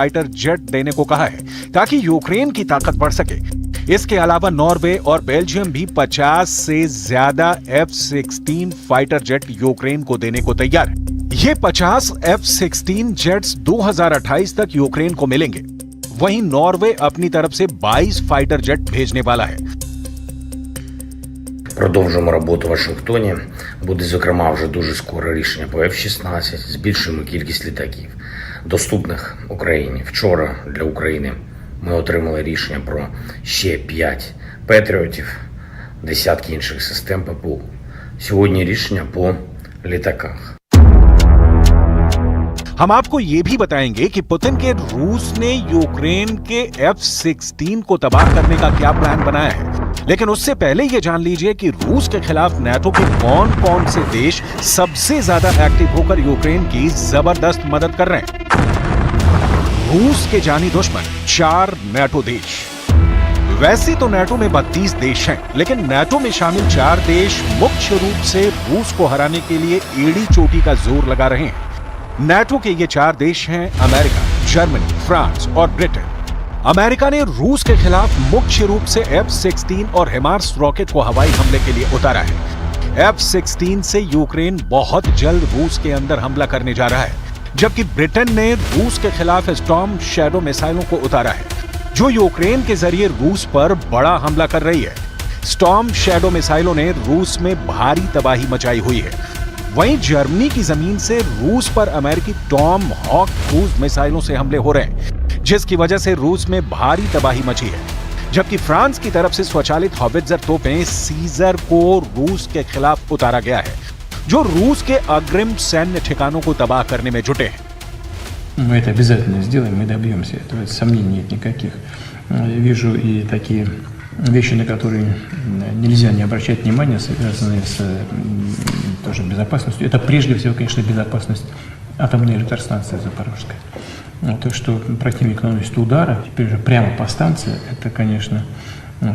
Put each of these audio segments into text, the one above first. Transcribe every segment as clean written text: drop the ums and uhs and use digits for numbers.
Fighter jet देने को कहा है ताकि यूक्रेन की ताकत बढ़ सके। इसके अलावा नॉर्वे और बेल्जियम भी 50 से ज्यादा F-16 फाइटर जेट यूक्रेन को देने को तैयार है। ये 50 F-16 जेट्स 2028 तक यूक्रेन को मिलेंगे। वहीं नॉर्वे अपनी तरफ से 22 फाइटर जेट भेजने वाला है। Продовжуємо роботу в Вашингтоні. Буде, зокрема, вже дуже скоро рішення по F-16. Збільшуємо кількість літаків, доступних Україні. Вчора для України ми отримали рішення про ще 5 Петріотів, десятки інших систем ППО. Сьогодні рішення по літаках. हम आपको ये भी बताएंगे कि पुतिन के रूस ने यूक्रेन के F-16 को तबाह करने का क्या प्लान बनाया है। लेकिन उससे पहले ये जान लीजिए कि रूस के खिलाफ नाटो के कौन कौन से देश सबसे ज्यादा एक्टिव होकर यूक्रेन की जबरदस्त मदद कर रहे हैं। रूस के जानी दुश्मन 4 नाटो देश। वैसे तो नाटो में 32 देश हैं, लेकिन नाटो में शामिल 4 देश मुख्य रूप से रूस को हराने के लिए एड़ी चोटी का जोर लगा रहे हैं। नाटो के ये 4 देश हैं अमेरिका, जर्मनी, फ्रांस और ब्रिटेन। अमेरिका ने रूस के खिलाफ मुख्य रूप से F-16 और हिमार्स रॉकेट को हवाई हमले के लिए उतारा है। F-16 से यूक्रेन बहुत जल्द रूस के अंदर हमला करने जा रहा है, जबकि ब्रिटेन ने रूस के खिलाफ स्टॉर्म शैडो मिसाइलों को उतारा है, जो यूक्रेन के जरिए रूस पर बड़ा हमला कर रही है। स्टॉर्म शैडो मिसाइलों ने रूस में भारी तबाही मचाई हुई है। वहीं जर्मनी की जमीन से रूस पर अमेरिकी टॉम हॉक क्रूज मिसाइलों से हमले हो रहे हैं, जिसकी वजह से रूस में भारी तबाही मची है। जबकि फ्रांस की तरफ से स्वचालित हॉवित्जर तोपें सीजर को रूस के खिलाफ उतारा गया है, जो रूस के अग्रिम सैन्य ठिकानों को तबाह करने में जुटे हैं। Мы это обязательно сделаем, мы добьемся этого, сомнений нет никаких. Вижу и такие вещи, на которые нельзя не обращать внимания, связанные с тоже безопасностью. Это прежде всего, конечно, безопасность атомной электростанции Запорожской. То, что противник наносит удары, теперь же прямо по станции, это, конечно,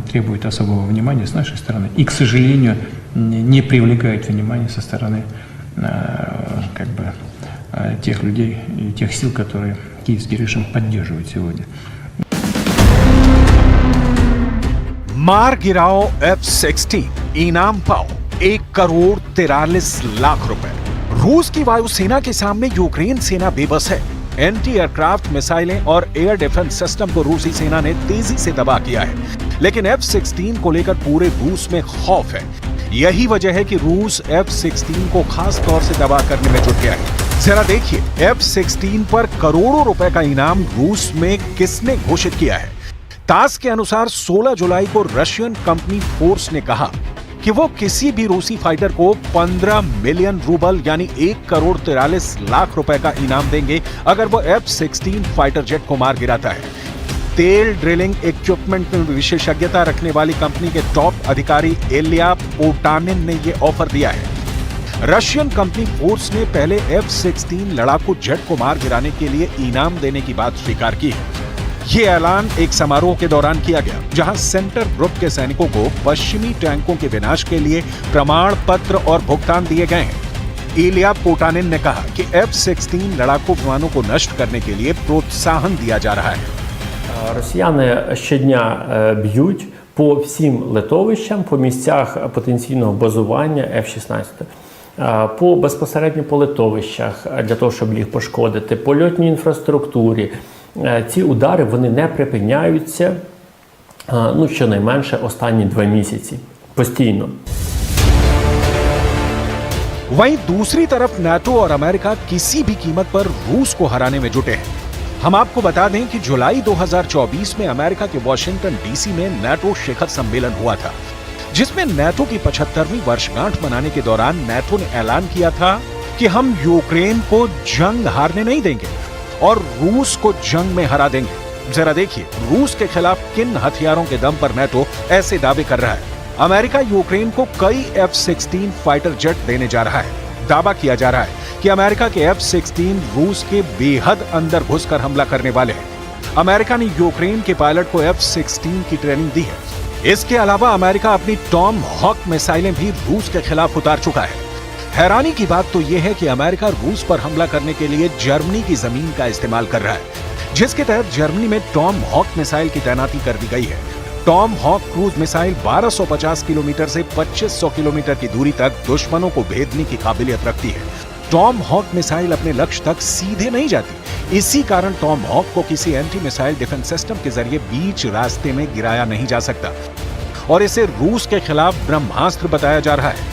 требует особого внимания с нашей стороны. И, к сожалению, не привлекает внимания со стороны тех людей и тех сил, которые киевский режим поддерживает сегодня. मार गिराओ F-16, इनाम पाओ 1,43,00,000 रुपए। रूस की वायुसेना के सामने यूक्रेन सेना बेबस है। एंटी एयरक्राफ्ट मिसाइलें और एयर डिफेंस सिस्टम को रूसी सेना ने तेजी से तबाह किया है, लेकिन F-16 को लेकर पूरे रूस में खौफ है। यही वजह है कि रूस F-16 को खास तौर से तबाह करने में जुट गया है। जरा देखिए F-16 पर करोड़ों रुपए का इनाम रूस में किसने घोषित किया है। तास के अनुसार 16 जुलाई को रशियन कंपनी फोर्स ने कहा कि वो किसी भी रूसी फाइटर को 15 मिलियन रूबल यानी 1,43,00,000 रुपए का इनाम देंगे अगर वो F-16 फाइटर जेट को मार गिराता है। तेल ड्रिलिंग इक्विपमेंट में विशेषज्ञता रखने वाली कंपनी के टॉप अधिकारी इलिया पोटानिन ने ये ऑफर दिया है। रशियन कंपनी फोर्स ने पहले F-16 लड़ाकू जेट को मार गिराने के लिए इनाम देने की बात स्वीकार की है। ये ऐलान एक समारोह के दौरान किया गया, जहां सेंटर ग्रुप के सैनिकों को पश्चिमी टैंकों के विनाश के लिए प्रमाण पत्र और भुगतान दिए गए हैं। इलिया पोटानिन ने कहा कि F-16 लड़ाकू विमानों को नष्ट करने के लिए प्रोत्साहन दिया जा रहा है। Росіяни щодня б'ють по всім литовищам, по місцях потенційного базування F-16. Безпосередньо по литовищах, для того, щоб їх пошкодити, по льотній інфраструктурі. Ці удари, вони не припиняються, щонайменше останні 2 місяці. Постійно. वहीं दूसरी तरफ नाटो और अमेरिका किसी भी कीमत पर रूस को हराने में जुटे हैं। हम आपको बता दें कि जुलाई 2024 में अमेरिका के वॉशिंगटन डीसी में नाटो शिखर सम्मेलन हुआ था, जिसमें नाटो की 75वीं वर्षगांठ मनाने के दौरान नाटो ने ऐलान किया था कि हम यूक्रेन को जंग हारने नहीं देंगे और रूस को जंग में हरा देंगे। जरा देखिए रूस के खिलाफ किन हथियारों के दम पर नाटो ऐसे दावे कर रहा है। अमेरिका यूक्रेन को कई F-16 फाइटर जेट देने जा रहा है। दावा किया जा रहा है कि अमेरिका के F-16 रूस के बेहद अंदर घुसकर हमला करने वाले हैं। अमेरिका ने यूक्रेन के पायलट को F-16 की ट्रेनिंग दी है। इसके अलावा अमेरिका अपनी टॉम हॉक मिसाइलें भी रूस के खिलाफ उतार चुका है। हैरानी की बात तो यह है कि अमेरिका रूस पर हमला करने के लिए जर्मनी की जमीन का इस्तेमाल कर रहा है। जिसके तहत जर्मनी में टॉम हॉक मिसाइल की तैनाती कर दी गई है। Tomahawk cruise missile 1250 kilometre से 2500 किलोमीटर की दूरी तक दुश्मनों को भेदने की काबिलियत रखती है। टॉम हॉक मिसाइल अपने लक्ष्य तक सीधे नहीं जाती। इसी कारण टॉम हॉक को किसी एंटी मिसाइल डिफेंस सिस्टम के जरिए बीच रास्ते में गिराया नहीं जा सकता और इसे रूस के खिलाफ ब्रह्मास्त्र बताया जा रहा है।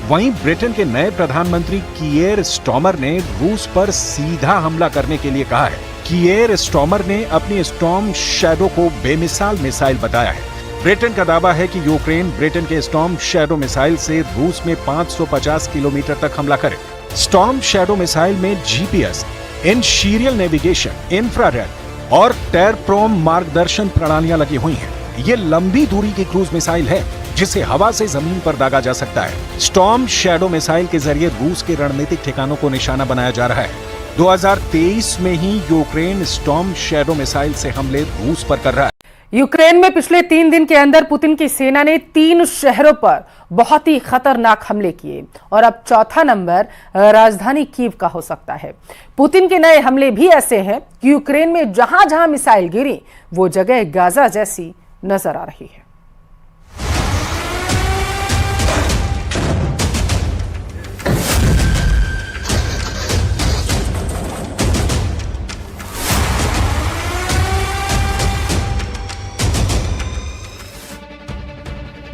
वहीं ब्रिटेन के नए प्रधानमंत्री कीयर स्टॉर्मर ने रूस पर सीधा हमला करने के लिए कहा है। कीयर स्टॉर्मर ने अपनी स्टॉर्म शैडो को बेमिसाल मिसाइल बताया है। ब्रिटेन का दावा है कि यूक्रेन ब्रिटेन के स्टॉर्म शैडो मिसाइल से रूस में 550 किलोमीटर तक हमला करे। स्टॉर्म शैडो मिसाइल में जीपीएस, इन-सीरियल नेविगेशन, इंफ्रारेड और टेरप्रोम मार्गदर्शन प्रणालियां लगी हुई हैं। ये लंबी दूरी की क्रूज मिसाइल है जिसे हवा से जमीन पर दागा जा सकता है। स्टॉर्म शैडो मिसाइल के जरिए रूस के रणनीतिक ठिकानों को निशाना बनाया जा रहा है। 2023 में ही यूक्रेन स्टॉर्म शैडो मिसाइल से हमले रूस पर कर रहा है। यूक्रेन में पिछले 3 दिन के अंदर पुतिन की सेना ने 3 शहरों पर बहुत ही खतरनाक हमले किए और अब चौथा नंबर राजधानी कीव का हो सकता है। पुतिन के नए हमले भी ऐसे हैं कि यूक्रेन में जहां जहां मिसाइल गिरी वो जगह गाजा जैसी नजर आ रही है।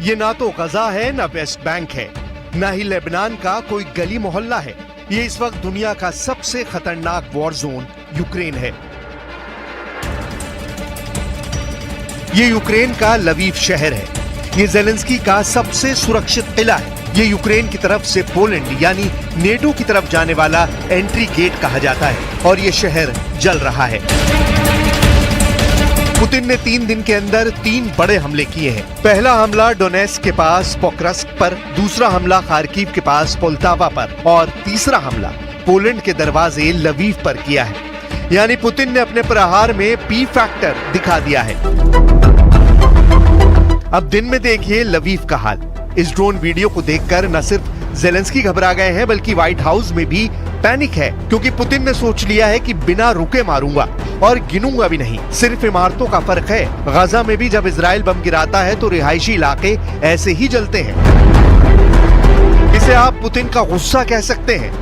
ये ना तो गजा है ना वेस्ट बैंक है, ना ही लेबनान का कोई गली मोहल्ला है। ये इस वक्त दुनिया का सबसे खतरनाक वॉर जोन यूक्रेन है। ये यूक्रेन का लवीव शहर है। ये जेलेंस्की का सबसे सुरक्षित किला है। ये यूक्रेन की तरफ से पोलैंड यानी नेटो की तरफ जाने वाला एंट्री गेट कहा जाता है और ये शहर जल रहा है। पुतिन ने 3 दिन के अंदर 3 बड़े हमले किए हैं। पहला हमला डोनेस्क के पास पोक्रस्क पर, दूसरा हमला खार्किव के पास पोल्टावा पर और तीसरा हमला पोलैंड के दरवाजे लवीव पर किया है। यानी पुतिन ने अपने प्रहार में पी फैक्टर दिखा दिया है। अब दिन में देखिए लवीव का हाल। इस ड्रोन वीडियो को देखकर न सिर्फ जेलेंस्की घबरा गए हैं बल्कि व्हाइट हाउस में भी पैनिक है, क्योंकि पुतिन ने सोच लिया है कि बिना रुके मारूंगा और गिनूंगा भी नहीं। सिर्फ इमारतों का फर्क है। गाजा में भी जब इजराइल बम गिराता है तो रिहायशी इलाके ऐसे ही जलते हैं। इसे आप पुतिन का गुस्सा कह सकते हैं,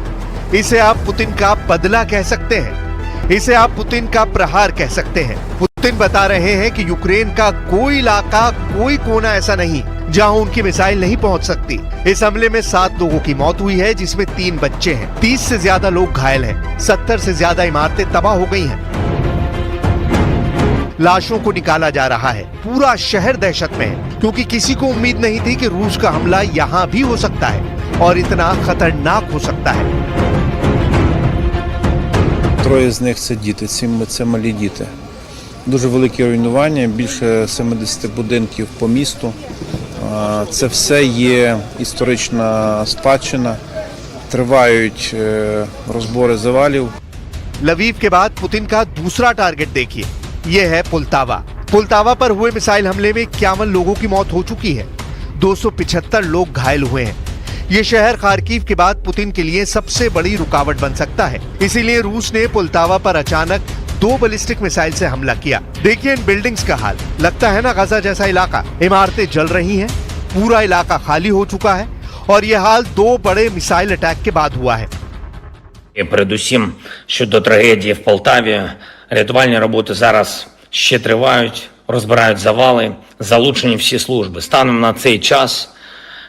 इसे आप पुतिन का बदला कह सकते हैं, इसे आप पुतिन का प्रहार कह सकते हैं। पुतिन बता रहे हैं कि यूक्रेन का कोई इलाका, कोई कोना ऐसा नहीं जहां उनकी मिसाइल नहीं पहुंच सकती। इस हमले में 7 लोगों की मौत हुई है, जिसमें 3 बच्चे हैं। 30 से ज्यादा लोग घायल हैं। 70 से ज्यादा इमारतें तबाह हो गई हैं। लाशों को निकाला जा रहा है। पूरा शहर दहशत में है, क्योंकि किसी को उम्मीद नहीं थी कि रूस का हमला यहाँ भी हो सकता है और इतना खतरनाक हो सकता है। 3 з них це діти, 7 це малі діти. Дуже великі руйнування, більше 70 будинків по місту. Це все є історична спадщина. Тривають розбори завалів. लवीव के बाद पुतिन का दूसरा टारगेट देखिए, ये है पोल्टावा। पोल्टावा पर हुए मिसाइल हमले में 51 लोगों की मौत हो चुकी है। 275 लोग घायल हुए हैं। ये शहर खार्किव के बाद पुतिन के लिए सबसे बड़ी रुकावट बन सकता है। इसीलिए रूस ने पोल्टावा पर अचानक 2 बैलिस्टिक मिसाइल से हमला किया। देखिए इन बिल्डिंग्स का हाल। लगता है ना गाजा जैसा इलाका। इमारतें जल रही हैं, पूरा इलाका खाली हो चुका है और ये हाल 2 बड़े मिसाइल अटैक के बाद हुआ है। Передусім, щодо трагедії в Полтаві, рятувальні роботи зараз ще тривають, розбирають завали, залучені всі служби. Станом на цей час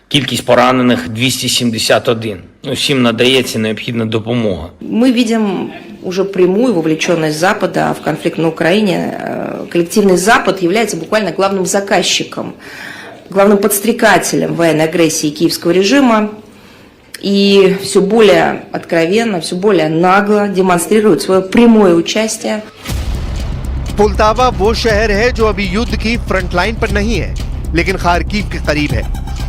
кількість поранених 271. Усім надається необхідна допомога. Мы видим уже прямую вовлеченность Запада в конфликт на Украине. Коллективный Запад является буквально главным заказчиком, главным подстрекателем военной агрессии киевского режима. И все более откровенно, все более нагло демонстрирует свое прямое участие. पोल्टावा वो शहर है जो अभी युद्ध की फ्रंट लाइन पर नहीं है, लेकिन खार्किव के करीब है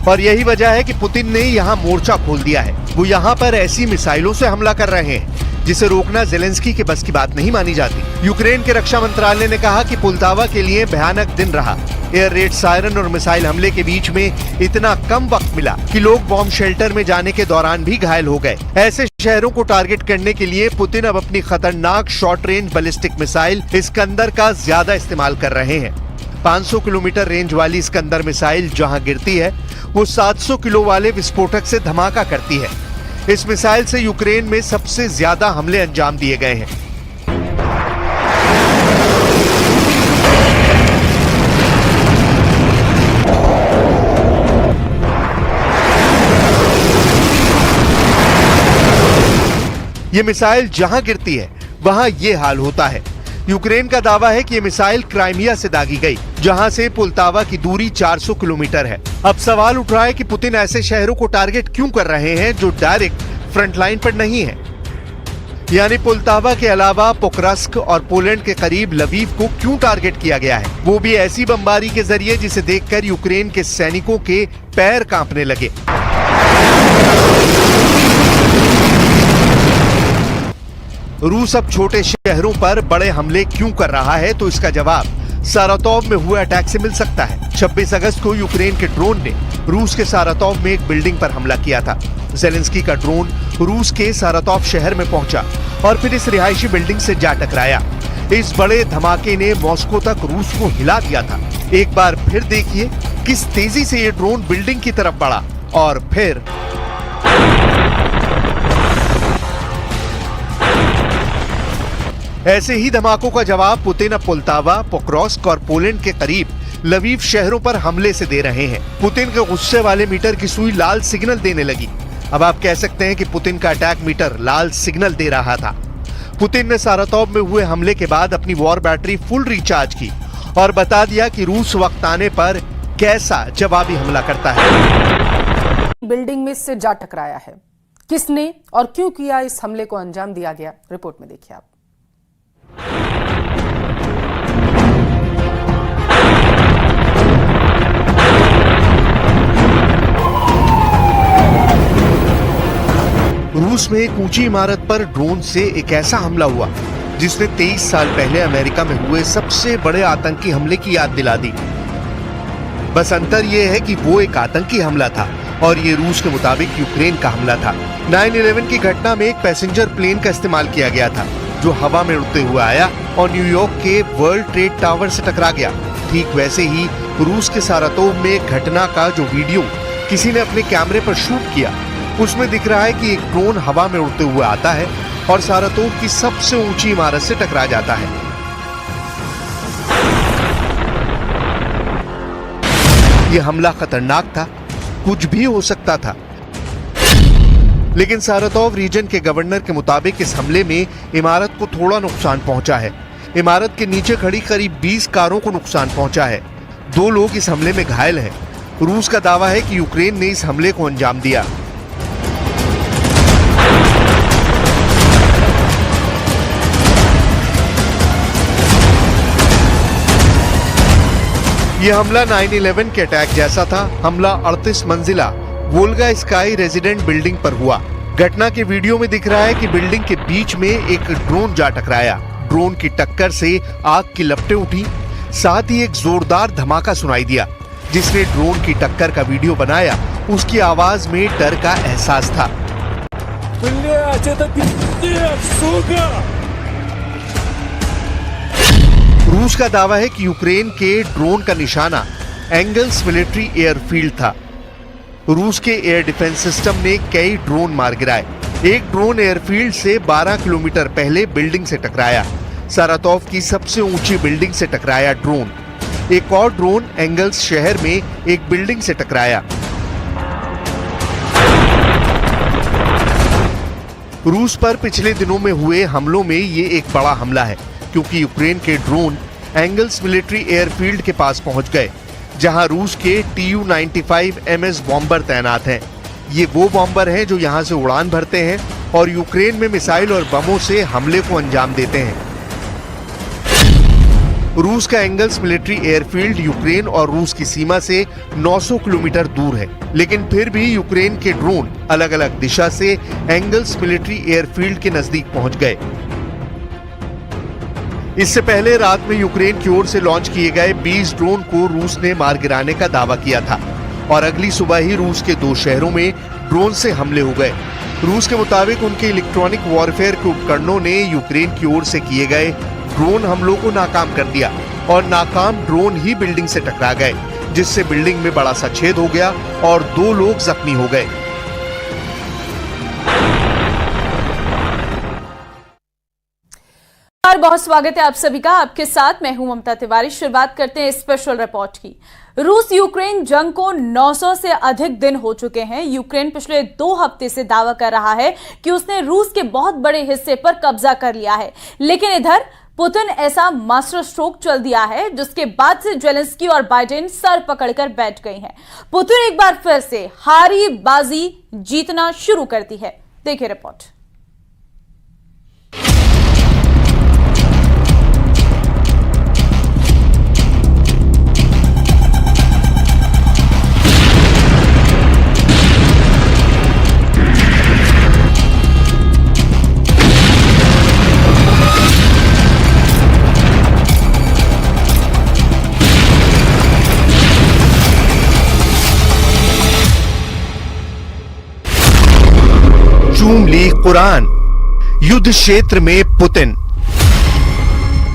और यही वजह है कि पुतिन ने यहाँ मोर्चा खोल दिया है। वो यहाँ पर ऐसी मिसाइलों से हमला कर रहे हैं जिसे रोकना जेलेंस्की के बस की बात नहीं मानी जाती। यूक्रेन के रक्षा मंत्रालय ने कहा कि पोल्टावा के लिए भयानक दिन रहा। एयर रेड, सायरन और मिसाइल हमले के बीच में इतना कम वक्त मिला कि लोग बॉम्ब शेल्टर में जाने के दौरान भी घायल हो गए। ऐसे शहरों को टारगेट करने के लिए पुतिन अब अपनी खतरनाक short range ballistic missile Iskander का ज्यादा इस्तेमाल कर रहे हैं। 500 किलोमीटर रेंज वाली इस्कंदर मिसाइल जहां गिरती है वो 700 किलो वाले विस्फोटक से धमाका करती है। इस मिसाइल से यूक्रेन में सबसे ज्यादा हमले अंजाम दिए गए हैं। ये मिसाइल जहां गिरती है वहां ये हाल होता है। यूक्रेन का दावा है कि ये मिसाइल क्राइमिया से दागी गई, जहां से पुलतावा की दूरी 400 किलोमीटर है। अब सवाल उठ रहा है कि पुतिन ऐसे शहरों को टारगेट क्यों कर रहे हैं जो डायरेक्ट फ्रंट लाइन पर नहीं है। यानी पुलतावा के अलावा पोक्रास्क और पोलैंड के करीब लवीव को क्यों टारगेट किया गया है, वो भी ऐसी बमबारी के जरिए जिसे देखकर यूक्रेन के सैनिकों के पैर कांपने लगे। रूस अब छोटे शहरों पर बड़े हमले क्यों कर रहा है, तो इसका जवाब सारातोव में हुए अटैक से मिल सकता है। 26 अगस्त को यूक्रेन के ड्रोन ने रूस के सारातोव में एक बिल्डिंग पर हमला किया था। ज़ेलेंस्की का ड्रोन रूस के सारातोव शहर में पहुंचा और फिर इस रिहायशी बिल्डिंग से जा टकराया। इस बड़े धमाके ने मॉस्को तक रूस को हिला दिया था। एक बार फिर देखिए किस तेजी से ये ड्रोन बिल्डिंग की तरफ बढ़ा और फिर ऐसे ही धमाकों का जवाब पुतिन अब पुलतावा, पोक्रोस्क और पोलैंड के करीब लवीव शहरों पर हमले से दे रहे हैं। पुतिन के गुस्से वाले मीटर की सुई लाल सिग्नल देने लगी। अब आप कह सकते हैं कि पुतिन का अटैक मीटर लाल सिग्नल दे रहा था। पुतिन ने सारातोव में हुए हमले के बाद अपनी वॉर बैटरी फुल रिचार्ज की और बता दिया कि रूस वक्त आने पर कैसा जवाबी हमला करता है। बिल्डिंग में से जा टकराया है, किसने और क्यों किया इस हमले को अंजाम दिया गया, रिपोर्ट में देखिए आप। रूस में एक ऊंची इमारत पर ड्रोन से एक ऐसा हमला हुआ जिसने 23 साल पहले अमेरिका में हुए सबसे बड़े आतंकी हमले की याद दिला दी। बस अंतर यह है कि वो एक आतंकी हमला था और ये रूस के मुताबिक यूक्रेन का हमला था। 9/11 की घटना में एक पैसेंजर प्लेन का इस्तेमाल किया गया था जो हवा में उड़ते हुए आया और न्यूयॉर्क के वर्ल्ड ट्रेड टावर से टकरा गया। ठीक वैसे ही रूस के सारातोव में घटना का जो वीडियो किसी ने अपने कैमरे पर शूट किया, उसमें दिख रहा है कि एक ड्रोन हवा में उड़ते हुए आता है और सारातोव की सबसे ऊंची इमारत से टकरा जाता है। यह हमला खतरनाक था, कुछ भी हो सकता था, लेकिन सारातोव रीजन के गवर्नर के मुताबिक इस हमले में इमारत को थोड़ा नुकसान पहुंचा है। इमारत के नीचे खड़ी करीब 20 कारों को नुकसान पहुंचा है। 2 लोग इस हमले में घायल हैं। रूस का दावा है कि यूक्रेन ने इस हमले को अंजाम दिया। यह हमला 9/11 के अटैक जैसा था। हमला 38 मंजिला वोल्गा स्काई रेजिडेंट बिल्डिंग पर हुआ। घटना के वीडियो में दिख रहा है कि बिल्डिंग के बीच में एक ड्रोन जा टकराया। ड्रोन की टक्कर से आग की लपटें उठी, साथ ही एक जोरदार धमाका सुनाई दिया। जिसने ड्रोन की टक्कर का वीडियो बनाया, उसकी आवाज में डर का एहसास था। रूस का दावा है कि यूक्रेन के ड्रोन का निशाना एंगल्स मिलिट्री एयरफील्ड था। रूस के एयर डिफेंस सिस्टम ने कई ड्रोन मार गिराए। एक ड्रोन एयरफील्ड से 12 किलोमीटर पहले बिल्डिंग से टकराया। सारातोव की सबसे ऊंची बिल्डिंग से टकराया ड्रोन। एक और ड्रोन एंगल्स शहर में एक बिल्डिंग से टकराया। रूस पर पिछले दिनों में हुए हमलों में ये एक बड़ा हमला है, क्योंकि यूक्रेन के ड्रोन एंगल्स मिलिट्री एयरफील्ड के पास पहुंच गए, जहां रूस के Tu-95 MS बॉम्बर तैनात हैं। ये वो बॉम्बर हैं जो यहां से उड़ान भरते हैं और यूक्रेन में मिसाइल और बमों से हमले को अंजाम देते हैं। रूस का एंगल्स मिलिट्री एयरफील्ड यूक्रेन और रूस की सीमा से 900 किलोमीटर दूर है, लेकिन फिर भी यूक्रेन के ड्रोन अलग अलग दिशा से एंगल्स मिलिट्री एयरफील्ड के नजदीक पहुंच गए। इससे पहले रात में यूक्रेन की ओर से लॉन्च किए गए 20 ड्रोन को रूस ने मार गिराने का दावा किया था और अगली सुबह ही रूस के 2 शहरों में ड्रोन से हमले हो गए। रूस के मुताबिक उनके इलेक्ट्रॉनिक वॉरफेयर के उपकरणों ने यूक्रेन की ओर से किए गए ड्रोन हमलों को नाकाम कर दिया और नाकाम ड्रोन ही बिल्डिंग से टकरा गए, जिससे बिल्डिंग में बड़ा सा छेद हो गया और 2 लोग जख्मी हो गए। बहुत स्वागत है आप सभी का। आपके साथ मैं हूं ममता तिवारी। शुरुआत करते हैं स्पेशल रिपोर्ट की। रूस यूक्रेन जंग को 900 से अधिक दिन हो चुके हैं। यूक्रेन पिछले 2 हफ्ते से दावा कर रहा है कि उसने रूस के बहुत बड़े हिस्से पर कब्जा कर लिया है, लेकिन इधर पुतिन ऐसा मास्टर स्ट्रोक चल दिया है जिसके बाद से जेलेंस्की और बाइडेन सर पकड़कर बैठ गए हैं। पुतिन एक बार फिर से हारी बाजी जीतना शुरू करती है। देखिए रिपोर्ट। चूम ली कुरान, युद्ध क्षेत्र में पुतिन।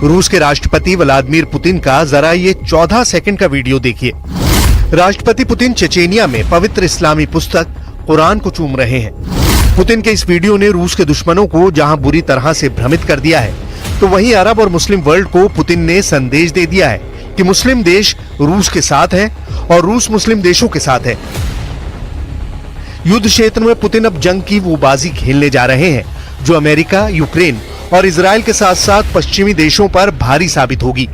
रूस के राष्ट्रपति व्लादिमीर पुतिन का जरा ये 14 सेकंड का वीडियो देखिए। राष्ट्रपति पुतिन चेचेनिया में पवित्र इस्लामी पुस्तक कुरान को चूम रहे हैं। पुतिन के इस वीडियो ने रूस के दुश्मनों को जहां बुरी तरह से भ्रमित कर दिया है, तो वहीं अरब और मुस्लिम वर्ल्ड को पुतिन ने संदेश दे दिया है कि मुस्लिम देश रूस के साथ है और रूस मुस्लिम देशों के साथ है। युद्ध क्षेत्र में पुतिन अब जंग की वो बाजी खेलने जा रहे हैं जो अमेरिका, यूक्रेन और इजराइल के साथ साथ पश्चिमी देशों पर भारी साबित होगी।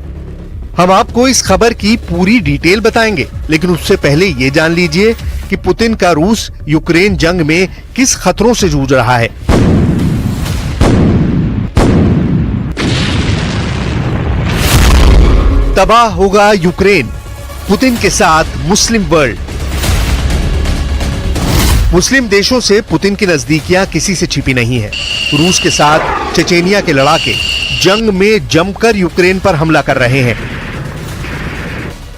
हम आपको इस खबर की पूरी डिटेल बताएंगे, लेकिन उससे पहले ये जान लीजिए कि पुतिन का रूस यूक्रेन जंग में किस खतरों से जूझ रहा है। तबाह होगा यूक्रेन, पुतिन के साथ मुस्लिम वर्ल्ड। मुस्लिम देशों से पुतिन की नजदीकियां किसी से छिपी नहीं है। रूस के साथ चेचेनिया के लड़ाके जंग में जमकर यूक्रेन पर हमला कर रहे हैं।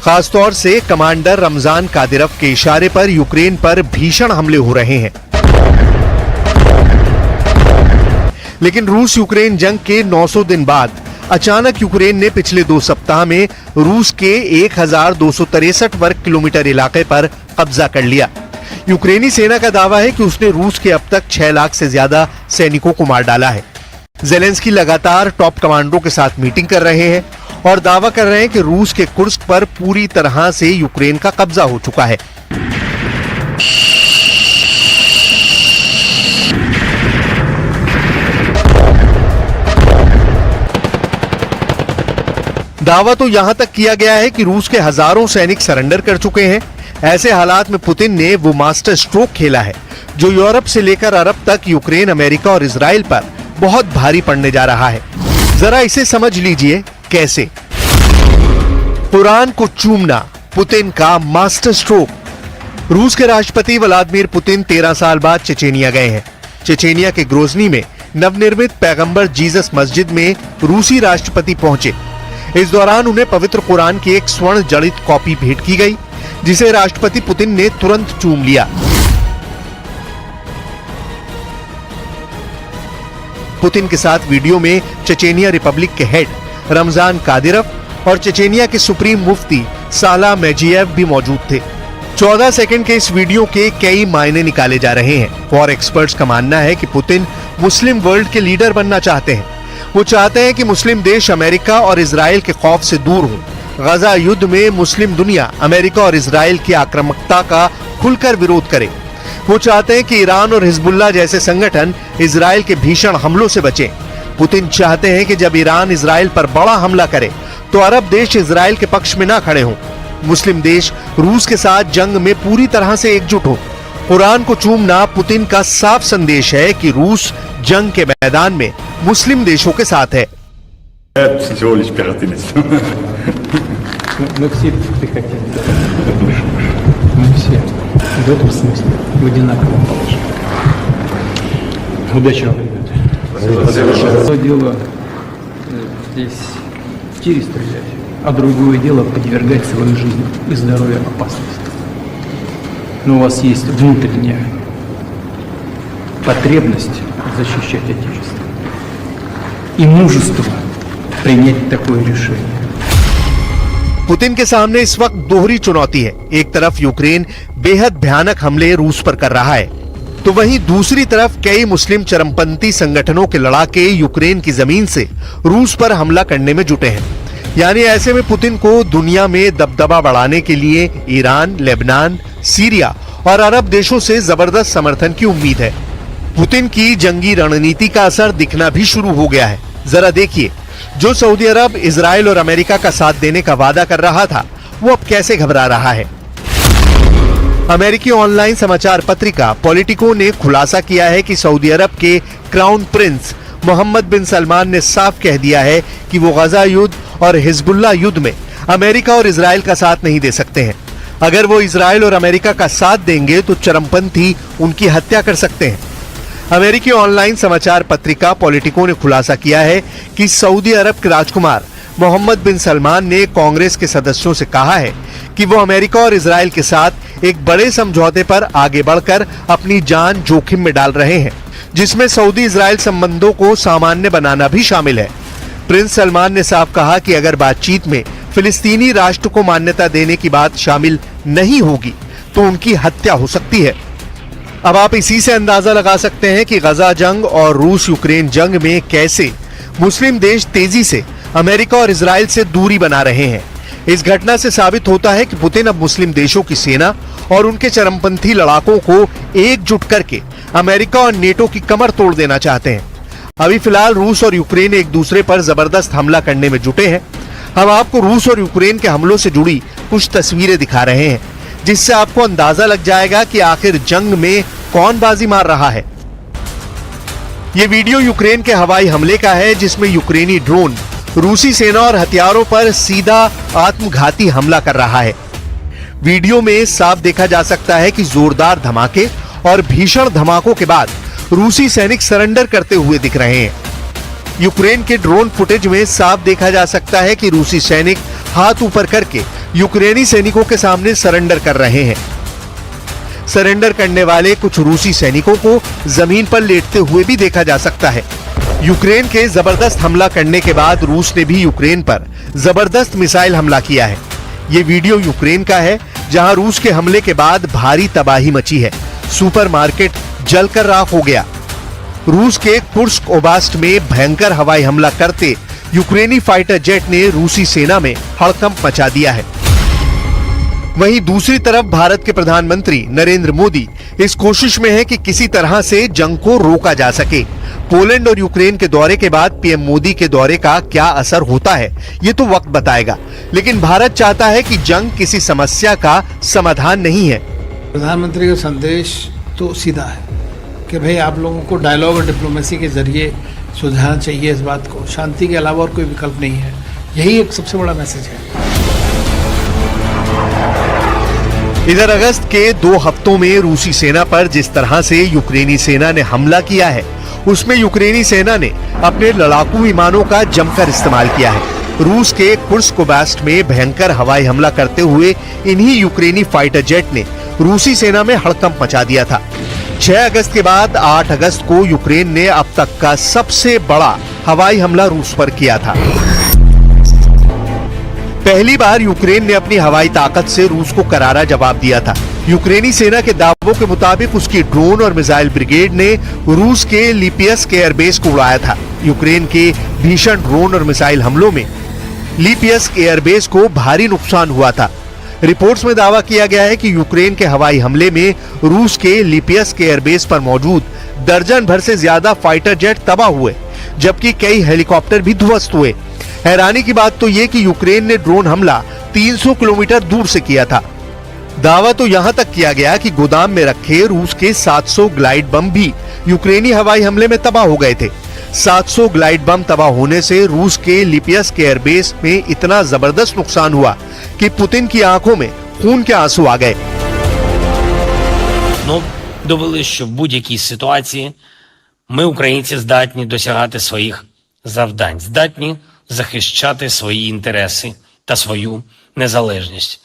खासतौर से कमांडर रमजान कादिरव के इशारे पर यूक्रेन पर भीषण हमले हो रहे हैं। लेकिन रूस यूक्रेन जंग के 900 दिन बाद अचानक यूक्रेन ने पिछले 2 सप्ताह में रूस के 1263 वर्ग किलोमीटर इलाके पर कब्जा कर लिया। यूक्रेनी सेना का दावा है कि उसने रूस के अब तक 6 लाख से ज्यादा सैनिकों को मार डाला है। जेलेंस्की लगातार टॉप कमांडरों के साथ मीटिंग कर रहे हैं और दावा कर रहे हैं कि रूस के कुर्स्क पर पूरी तरह से यूक्रेन का कब्जा हो चुका है। दावा तो यहां तक किया गया है कि रूस के हजारों सैनिक सरेंडर कर चुके हैं। ऐसे हालात में पुतिन ने वो मास्टर स्ट्रोक खेला है जो यूरोप से लेकर अरब तक यूक्रेन, अमेरिका और इजराइल पर बहुत भारी पड़ने जा रहा है। जरा इसे समझ लीजिए कैसे। कुरान को चूमना पुतिन का मास्टर स्ट्रोक। रूस के राष्ट्रपति व्लादिमीर पुतिन 13 साल बाद चेचेनिया गए हैं। चेचेनिया के ग्रोजनी में नवनिर्मित पैगंबर जीसस मस्जिद में रूसी राष्ट्रपति पहुंचे। इस दौरान उन्हें पवित्र कुरान की एक स्वर्ण जड़ित कॉपी भेंट की गई, जिसे राष्ट्रपति पुतिन ने तुरंत चूम लिया। पुतिन के साथ वीडियो में चेचेनिया रिपब्लिक के हेड रमजान कादिरव और चेचेनिया के सुप्रीम मुफ्ती साला मेजियेव भी मौजूद थे। 14 सेकंड के इस वीडियो के कई मायने निकाले जा रहे हैं। वॉर एक्सपर्ट्स का मानना है कि पुतिन मुस्लिम वर्ल्ड के लीडर बनना चाहते हैं। वो चाहते हैं कि मुस्लिम देश अमेरिका और इजराइल के खौफ से दूर हों। गजा युद्ध में मुस्लिम दुनिया अमेरिका और इजराइल की आक्रामकता का खुलकर विरोध करे। वो चाहते हैं कि ईरान और हिजबुल्लाह जैसे संगठन इजराइल के भीषण हमलों से बचें। पुतिन चाहते हैं कि जब ईरान इजराइल पर बड़ा हमला करे तो अरब देश इजराइल के पक्ष में ना खड़े हों। मुस्लिम देश रूस के साथ जंग में पूरी तरह से एकजुट हो। कुरान को चूमना पुतिन का साफ संदेश है कि रूस जंग के मैदान में मुस्लिम देशों के साथ है। Мы все хотим. Мы все. В этом смысле. В одинаковом положении. Удачи вам, ребята. Одно дело здесь в тире стрелять, а другое дело подвергать свою жизнь и здоровье опасности. Но у вас есть внутренняя потребность защищать Отечество и мужество принять такое решение. पुतिन के सामने इस वक्त दोहरी चुनौती है। एक तरफ यूक्रेन बेहद भयानक हमले रूस पर कर रहा है, तो वहीं दूसरी तरफ कई मुस्लिम चरमपंथी संगठनों के लड़ाके यूक्रेन की जमीन से रूस पर हमला करने में जुटे हैं। यानी ऐसे में पुतिन को दुनिया में दबदबा बढ़ाने के लिए ईरान, लेबनान, सीरिया और अरब देशों से जबरदस्त समर्थन की उम्मीद है। पुतिन की जंगी रणनीति का असर दिखना भी शुरू हो गया है। जरा देखिए, जो सऊदी अरब, इजराइल और अमेरिका का साथ देने का वादा कर रहा था, वो अब कैसे घबरा रहा है। अमेरिकी ऑनलाइन समाचार पत्रिका पॉलिटिको ने खुलासा किया है कि सऊदी अरब के क्राउन प्रिंस मोहम्मद बिन सलमान ने साफ कह दिया है कि वो गजा युद्ध और हिजबुल्लाह युद्ध में अमेरिका और इजराइल का साथ नहीं दे सकते हैं। अगर वो इजराइल और अमेरिका का साथ देंगे तो चरमपंथी उनकी हत्या कर सकते हैं। अमेरिकी ऑनलाइन समाचार पत्रिका पॉलिटिको ने खुलासा किया है कि सऊदी अरब के राजकुमार मोहम्मद बिन सलमान ने कांग्रेस के सदस्यों से कहा है कि वो अमेरिका और इजराइल के साथ एक बड़े समझौते पर आगे बढ़कर अपनी जान जोखिम में डाल रहे हैं, जिसमें सऊदी इजराइल संबंधों को सामान्य बनाना भी शामिल है। प्रिंस सलमान ने साफ कहा कि अगर बातचीत में फिलिस्तीनी राष्ट्र को मान्यता देने की बात शामिल नहीं होगी तो उनकी हत्या हो सकती है। अब आप इसी से अंदाजा लगा सकते हैं कि गजा जंग और रूस यूक्रेन जंग में कैसे मुस्लिम देश तेजी से अमेरिका और इजराइल से दूरी बना रहे हैं। इस घटना से साबित होता है कि पुतिन अब मुस्लिम देशों की सेना और उनके चरमपंथी लड़ाकों को एकजुट करके अमेरिका और नेटो की कमर तोड़ देना चाहते हैं। अभी फिलहाल रूस और यूक्रेन एक दूसरे पर जबरदस्त हमला करने में जुटे हैं। हम आपको रूस और यूक्रेन के हमलों से जुड़ी कुछ तस्वीरें दिखा रहे हैं, जिससे आपको अंदाजा लग जाएगा कि आखिर जंग में कौन बाजी मार रहा है। ये वीडियो यूक्रेन के हवाई हमले का है, जिसमें यूक्रेनी ड्रोन रूसी सेना और हथियारों पर सीधा आत्मघाती हमला कर रहा है। वीडियो में साफ देखा जा सकता है कि जोरदार धमाके और भीषण धमाकों के बाद रूसी सैनिक सरेंडर करते हुए दिख रहे हैं। यूक्रेन के ड्रोन फुटेज में साफ देखा जा सकता है कि रूसी सैनिक हाथ ऊपर करके यूक्रेनी सैनिकों के सामने सरेंडर कर रहे हैं। सरेंडर करने वाले कुछ रूसी सैनिकों को जमीन पर लेटते हुए भी देखा जा सकता है। यूक्रेन के जबरदस्त हमला करने के बाद रूस ने भी यूक्रेन पर जबरदस्त मिसाइल हमला किया है। ये वीडियो यूक्रेन का है, जहां रूस के हमले के बाद भारी तबाही मची है। सुपरमार्केट जलकर राख हो गया। रूस के कुर्स्क ओब्लास्ट में भयंकर हवाई हमला करते यूक्रेनी फाइटर जेट ने रूसी सेना में हड़कंप मचा दिया है। वहीं दूसरी तरफ भारत के प्रधानमंत्री नरेंद्र मोदी इस कोशिश में है कि किसी तरह से जंग को रोका जा सके। पोलैंड और यूक्रेन के दौरे के बाद पीएम मोदी के दौरे का क्या असर होता है, ये तो वक्त बताएगा, लेकिन भारत चाहता है कि जंग किसी समस्या का समाधान नहीं है। प्रधानमंत्री का संदेश तो सीधा है कि भाई आप लोगों को डायलॉग और डिप्लोमेसी के जरिए सुलझाना चाहिए इस बात को, शांति के अलावा और कोई विकल्प नहीं है। यही एक सबसे बड़ा मैसेज है। इधर अगस्त के 2 हफ्तों में रूसी सेना पर जिस तरह से यूक्रेनी सेना ने हमला किया है, उसमें यूक्रेनी सेना ने अपने लड़ाकू विमानों का जमकर इस्तेमाल किया है। रूस के कुर्स्क ओब्लास्ट में भयंकर हवाई हमला करते हुए इन्हीं यूक्रेनी फाइटर जेट ने रूसी सेना में हड़कंप मचा दिया था। 6 अगस्त के बाद 8 अगस्त को यूक्रेन ने अब तक का सबसे बड़ा हवाई हमला रूस पर किया था। पहली बार यूक्रेन ने अपनी हवाई ताकत से रूस को करारा जवाब दिया था। यूक्रेनी सेना के दावों के मुताबिक उसकी ड्रोन और मिसाइल ब्रिगेड ने रूस के लिपियस्क एयरबेस को उड़ाया था। यूक्रेन के भीषण ड्रोन और मिसाइल हमलों में लिपियस्क एयरबेस को भारी नुकसान हुआ था। रिपोर्ट्स में दावा किया गया है कि यूक्रेन के हवाई हमले में रूस के लिपियस्क एयरबेस पर मौजूद दर्जन भर से ज्यादा फाइटर जेट तबाह हुए, जबकि कई हेलीकॉप्टर भी ध्वस्त हुए। हैरानी की बात तो ये कि यूक्रेन ने ड्रोन हमला 300 किलोमीटर दूर से किया था। दावा तो यहां तक किया गया कि गोदाम में रखे रूस के 700 ग्लाइड बम भी यूक्रेनी हवाई हमले में तबाह हो गए थे। 700 ग्लाइड बम तबाह होने से रूस के लिपियस्क एयरबेस में इतना जबरदस्त नुकसान हुआ कि पुतिन की आंखों में खून के आंसू आ गए। Довели, що в будь-якій ситуації ми, українці, здатні досягати своїх завдань, здатні захищати свої інтереси та свою незалежність.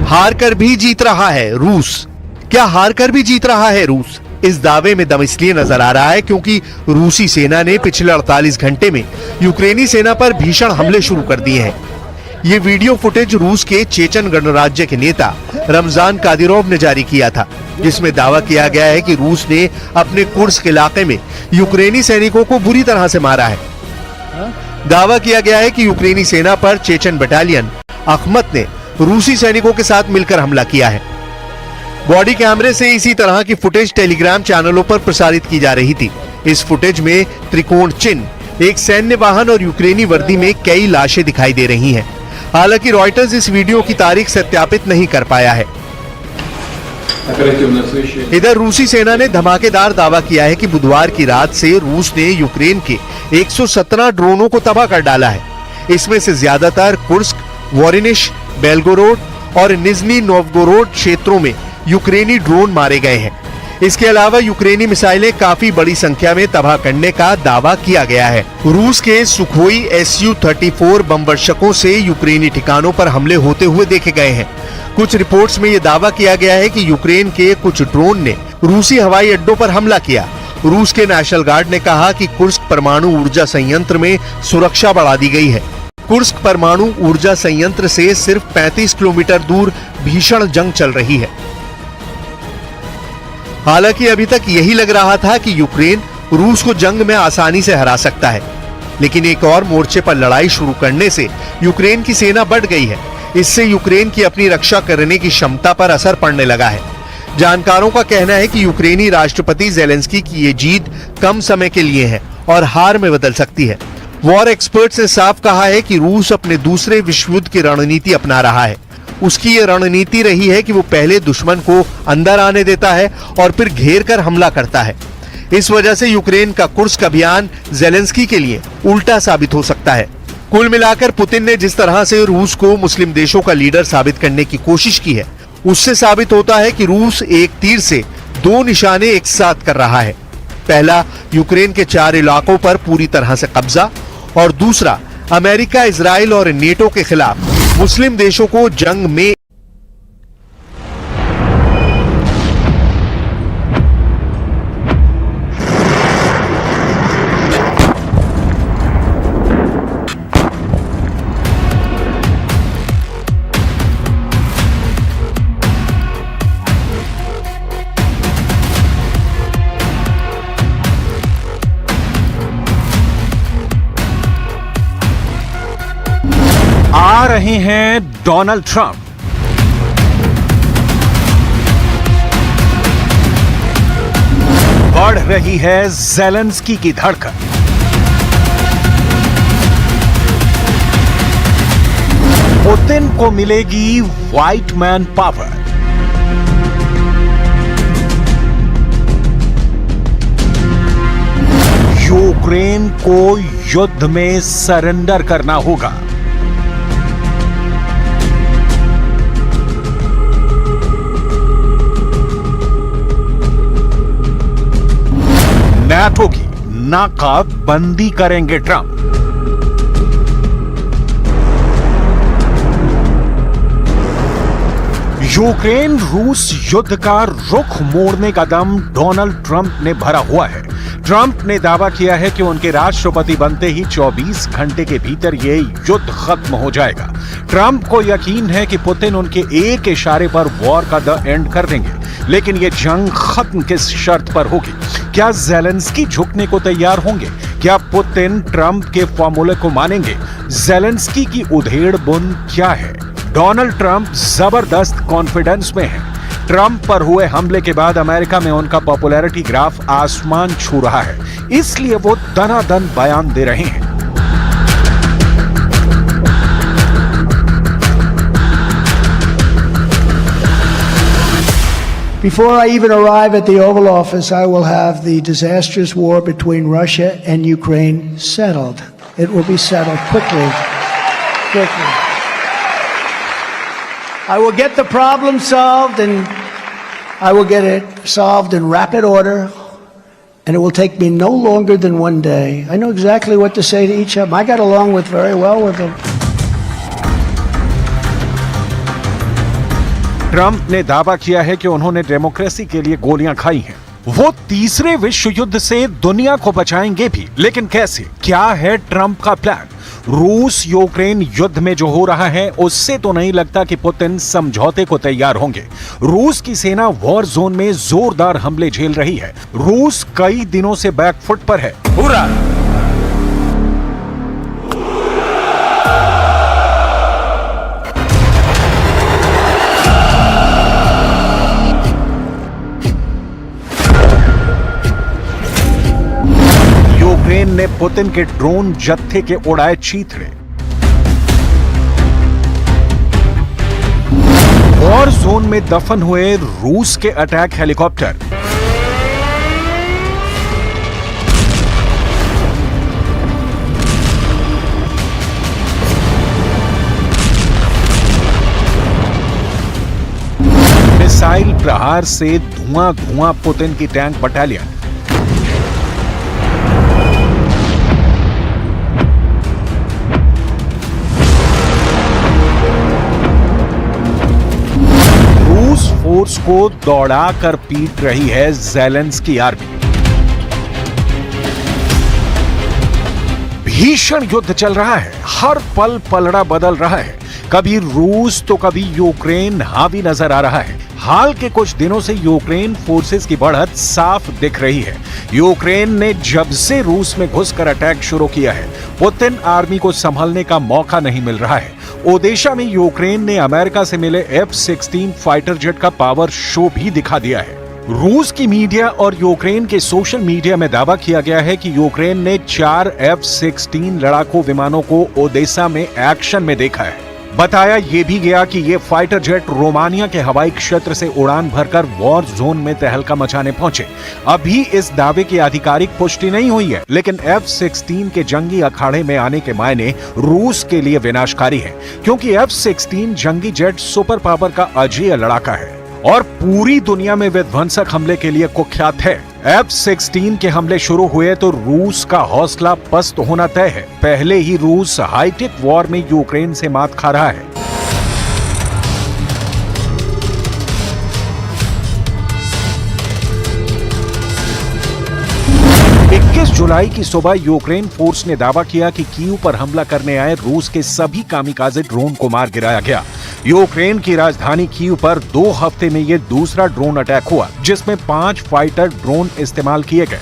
हार कर भी जीत रहा है रूस। क्या हार कर भी जीत रहा है रूस? इस दावे में दम इसलिए नजर आ रहा है क्योंकि रूसी सेना ने पिछले 48 घंटे में यूक्रेनी सेना पर भीषण हमले शुरू कर दिए हैं। ये वीडियो फुटेज रूस के चेचन गणराज्य के नेता रमजान कादिरोव ने जारी किया था, जिसमें दावा किया गया है कि रूस ने अपने कुर्स्क इलाके में यूक्रेनी सैनिकों को बुरी तरह से मारा है। दावा किया गया है कि यूक्रेनी सेना पर चेचन बटालियन अखमत ने रूसी सैनिकों के साथ मिलकर हमला किया है। बॉडी कैमरे से इसी तरह की फुटेज टेलीग्राम चैनलों पर प्रसारित की जा रही थी। इस फुटेज में त्रिकोण चिन्ह, एक सैन्य वाहन और यूक्रेनी वर्दी में कई लाशें दिखाई दे रही हैं। हालांकि रॉयटर्स इस वीडियो की तारीख सत्यापित नहीं कर पाया है। इधर रूसी सेना ने धमाकेदार दावा किया है कि बुधवार की रात से रूस ने यूक्रेन के 117 ड्रोनों को तबाह कर डाला है। इसमें से ज्यादातर कुर्स्क, वोरोनिश, बेलगोरोड और निज़नी नोवगोरोड क्षेत्रों में यूक्रेनी ड्रोन मारे गए हैं। इसके अलावा यूक्रेनी मिसाइलें काफी बड़ी संख्या में तबाह करने का दावा किया गया है। रूस के सुखोई Su-34 बमवर्षकों से यूक्रेनी ठिकानों पर हमले होते हुए देखे गए हैं। कुछ रिपोर्ट्स में यह दावा किया गया है कि यूक्रेन के कुछ ड्रोन ने रूसी हवाई अड्डों पर हमला किया। रूस के नेशनल गार्ड ने कहा कि कुर्स्क परमाणु ऊर्जा संयंत्र में सुरक्षा बढ़ा दी गई है। कुर्स्क परमाणु ऊर्जा संयंत्र से सिर्फ 35 किलोमीटर दूर भीषण जंग चल रही है। हालांकि अभी तक यही लग रहा था कि यूक्रेन रूस को जंग में आसानी से हरा सकता है, लेकिन एक और मोर्चे पर लड़ाई शुरू करने से यूक्रेन की सेना बढ़ गई है। इससे यूक्रेन की अपनी रक्षा करने की क्षमता पर असर पड़ने लगा है। जानकारों का कहना है कि यूक्रेनी राष्ट्रपति ज़ेलेंस्की की ये जीत कम समय के लिए है और हार में बदल सकती है। वॉर एक्सपर्ट्स ने साफ कहा है कि रूस अपने दूसरे विश्व युद्ध की रणनीति अपना रहा है। उसकी ये रणनीति रही है कि वो पहले दुश्मन को अंदर आने देता है और फिर घेर कर हमला करता है। इस वजह से यूक्रेन का कुर्स्क अभियान ज़ेलेंस्की के लिए उल्टा साबित हो सकता है। कुल मिलाकर पुतिन ने जिस तरह से रूस को मुस्लिम देशों का लीडर साबित करने की कोशिश की है, उससे साबित होता है कि रूस एक तीर से दो निशाने एक साथ कर रहा है। पहला, यूक्रेन के 4 इलाकों पर पूरी तरह से कब्जा, और दूसरा, अमेरिका, इजराइल और नेटो के खिलाफ मुस्लिम देशों को जंग में आ रहे हैं डोनाल्ड ट्रंप। बढ़ रही है ज़ेलेंस्की की धड़कन। पुतिन को मिलेगी व्हाइट मैन पावर। यूक्रेन को युद्ध में सरेंडर करना होगा। नाटो की नाकाबंदी करेंगे ट्रंप। यूक्रेन रूस युद्ध का रुख मोड़ने का दम डोनाल्ड ट्रंप ने भरा हुआ है। ट्रंप ने दावा किया है कि उनके राष्ट्रपति बनते ही 24 घंटे के भीतर ये युद्ध खत्म हो जाएगा। ट्रंप को यकीन है कि पुतिन उनके एक इशारे पर वॉर का द एंड कर देंगे, लेकिन ये जंग खत्म किस शर्त पर होगी? क्या ज़ेलेंस्की झुकने को तैयार होंगे? क्या पुतिन ट्रंप के फॉर्मूले को मानेंगे? ज़ेलेंस्की की उधेड़ बुन क्या है? डोनाल्ड ट्रंप जबरदस्त कॉन्फिडेंस में है। ट्रंप पर हुए हमले के बाद अमेरिका में उनका पॉपुलैरिटी ग्राफ आसमान छू रहा है, इसलिए वो दनादन बयान दे रहे हैं। Before I even arrive at the Oval Office, I will have the disastrous war between Russia and Ukraine settled. It will be settled quickly. I will get the problem solved, and I will get it solved in rapid order, and it will take me no longer than one day. I know exactly what to say to each of them. I got along very well with them. Trump ने दावा किया है कि उन्होंने democracy के लिए गोलियां खाई हैं। वो तीसरे विश्व युद्ध से दुनिया को बचाएंगे भी, लेकिन कैसे? क्या है ट्रंप का प्लान? रूस यूक्रेन युद्ध में जो हो रहा है उससे तो नहीं लगता कि पुतिन समझौते को तैयार होंगे। रूस की सेना वॉर जोन में जोरदार हमले झेल रही है। रूस कई दिनों से बैकफुट पर है। Ура! यूक्रेन ने पुतिन के ड्रोन जत्थे के उड़ाए चीथड़े। वॉर जोन में दफन हुए रूस के अटैक हेलीकॉप्टर। मिसाइल प्रहार से धुआं धुआं पुतिन की टैंक बटालियन। रूस फोर्स को दौड़ाकर पीट रही है ज़ेलेंस्की आर्मी। भीषण युद्ध चल रहा है, हर पल पलड़ा बदल रहा है। कभी रूस तो कभी यूक्रेन हावी नजर आ रहा है। हाल के कुछ दिनों से यूक्रेन फोर्सेस की बढ़त साफ दिख रही है। यूक्रेन ने जब से रूस में घुसकर अटैक शुरू किया है, पुतिन आर्मी को संभलने का मौका नहीं मिल रहा है। ओडेशा में यूक्रेन ने अमेरिका से मिले F-16 फाइटर जेट का पावर शो भी दिखा दिया है। रूस की मीडिया और यूक्रेन के सोशल मीडिया में दावा किया गया है कि यूक्रेन ने 4 F-16 लड़ाकू विमानों को ओडेसा में एक्शन में देखा है। बताया यह भी गया कि ये फाइटर जेट रोमानिया के हवाई क्षेत्र से उड़ान भरकर वॉर जोन में तहलका मचाने पहुंचे। अभी इस दावे की आधिकारिक पुष्टि नहीं हुई है, लेकिन F-16 के जंगी अखाड़े में आने के मायने रूस के लिए विनाशकारी है, क्योंकि F-16 जंगी जेट सुपर पावर का अजेय लड़ाका है और पूरी दुनिया में विध्वंसक हमले के लिए कुख्यात है। F-16 के हमले शुरू हुए तो रूस का हौसला पस्त होना तय है। पहले ही रूस हाईटेक वॉर में यूक्रेन से मात खा रहा है। 21 जुलाई की सुबह यूक्रेन फोर्स ने दावा किया कि कीव पर हमला करने आए रूस के सभी कामिकाजे ड्रोन को मार गिराया गया। यूक्रेन की राजधानी कीव पर 2 हफ्ते में यह दूसरा ड्रोन अटैक हुआ, जिसमें 5 फाइटर ड्रोन इस्तेमाल किए गए।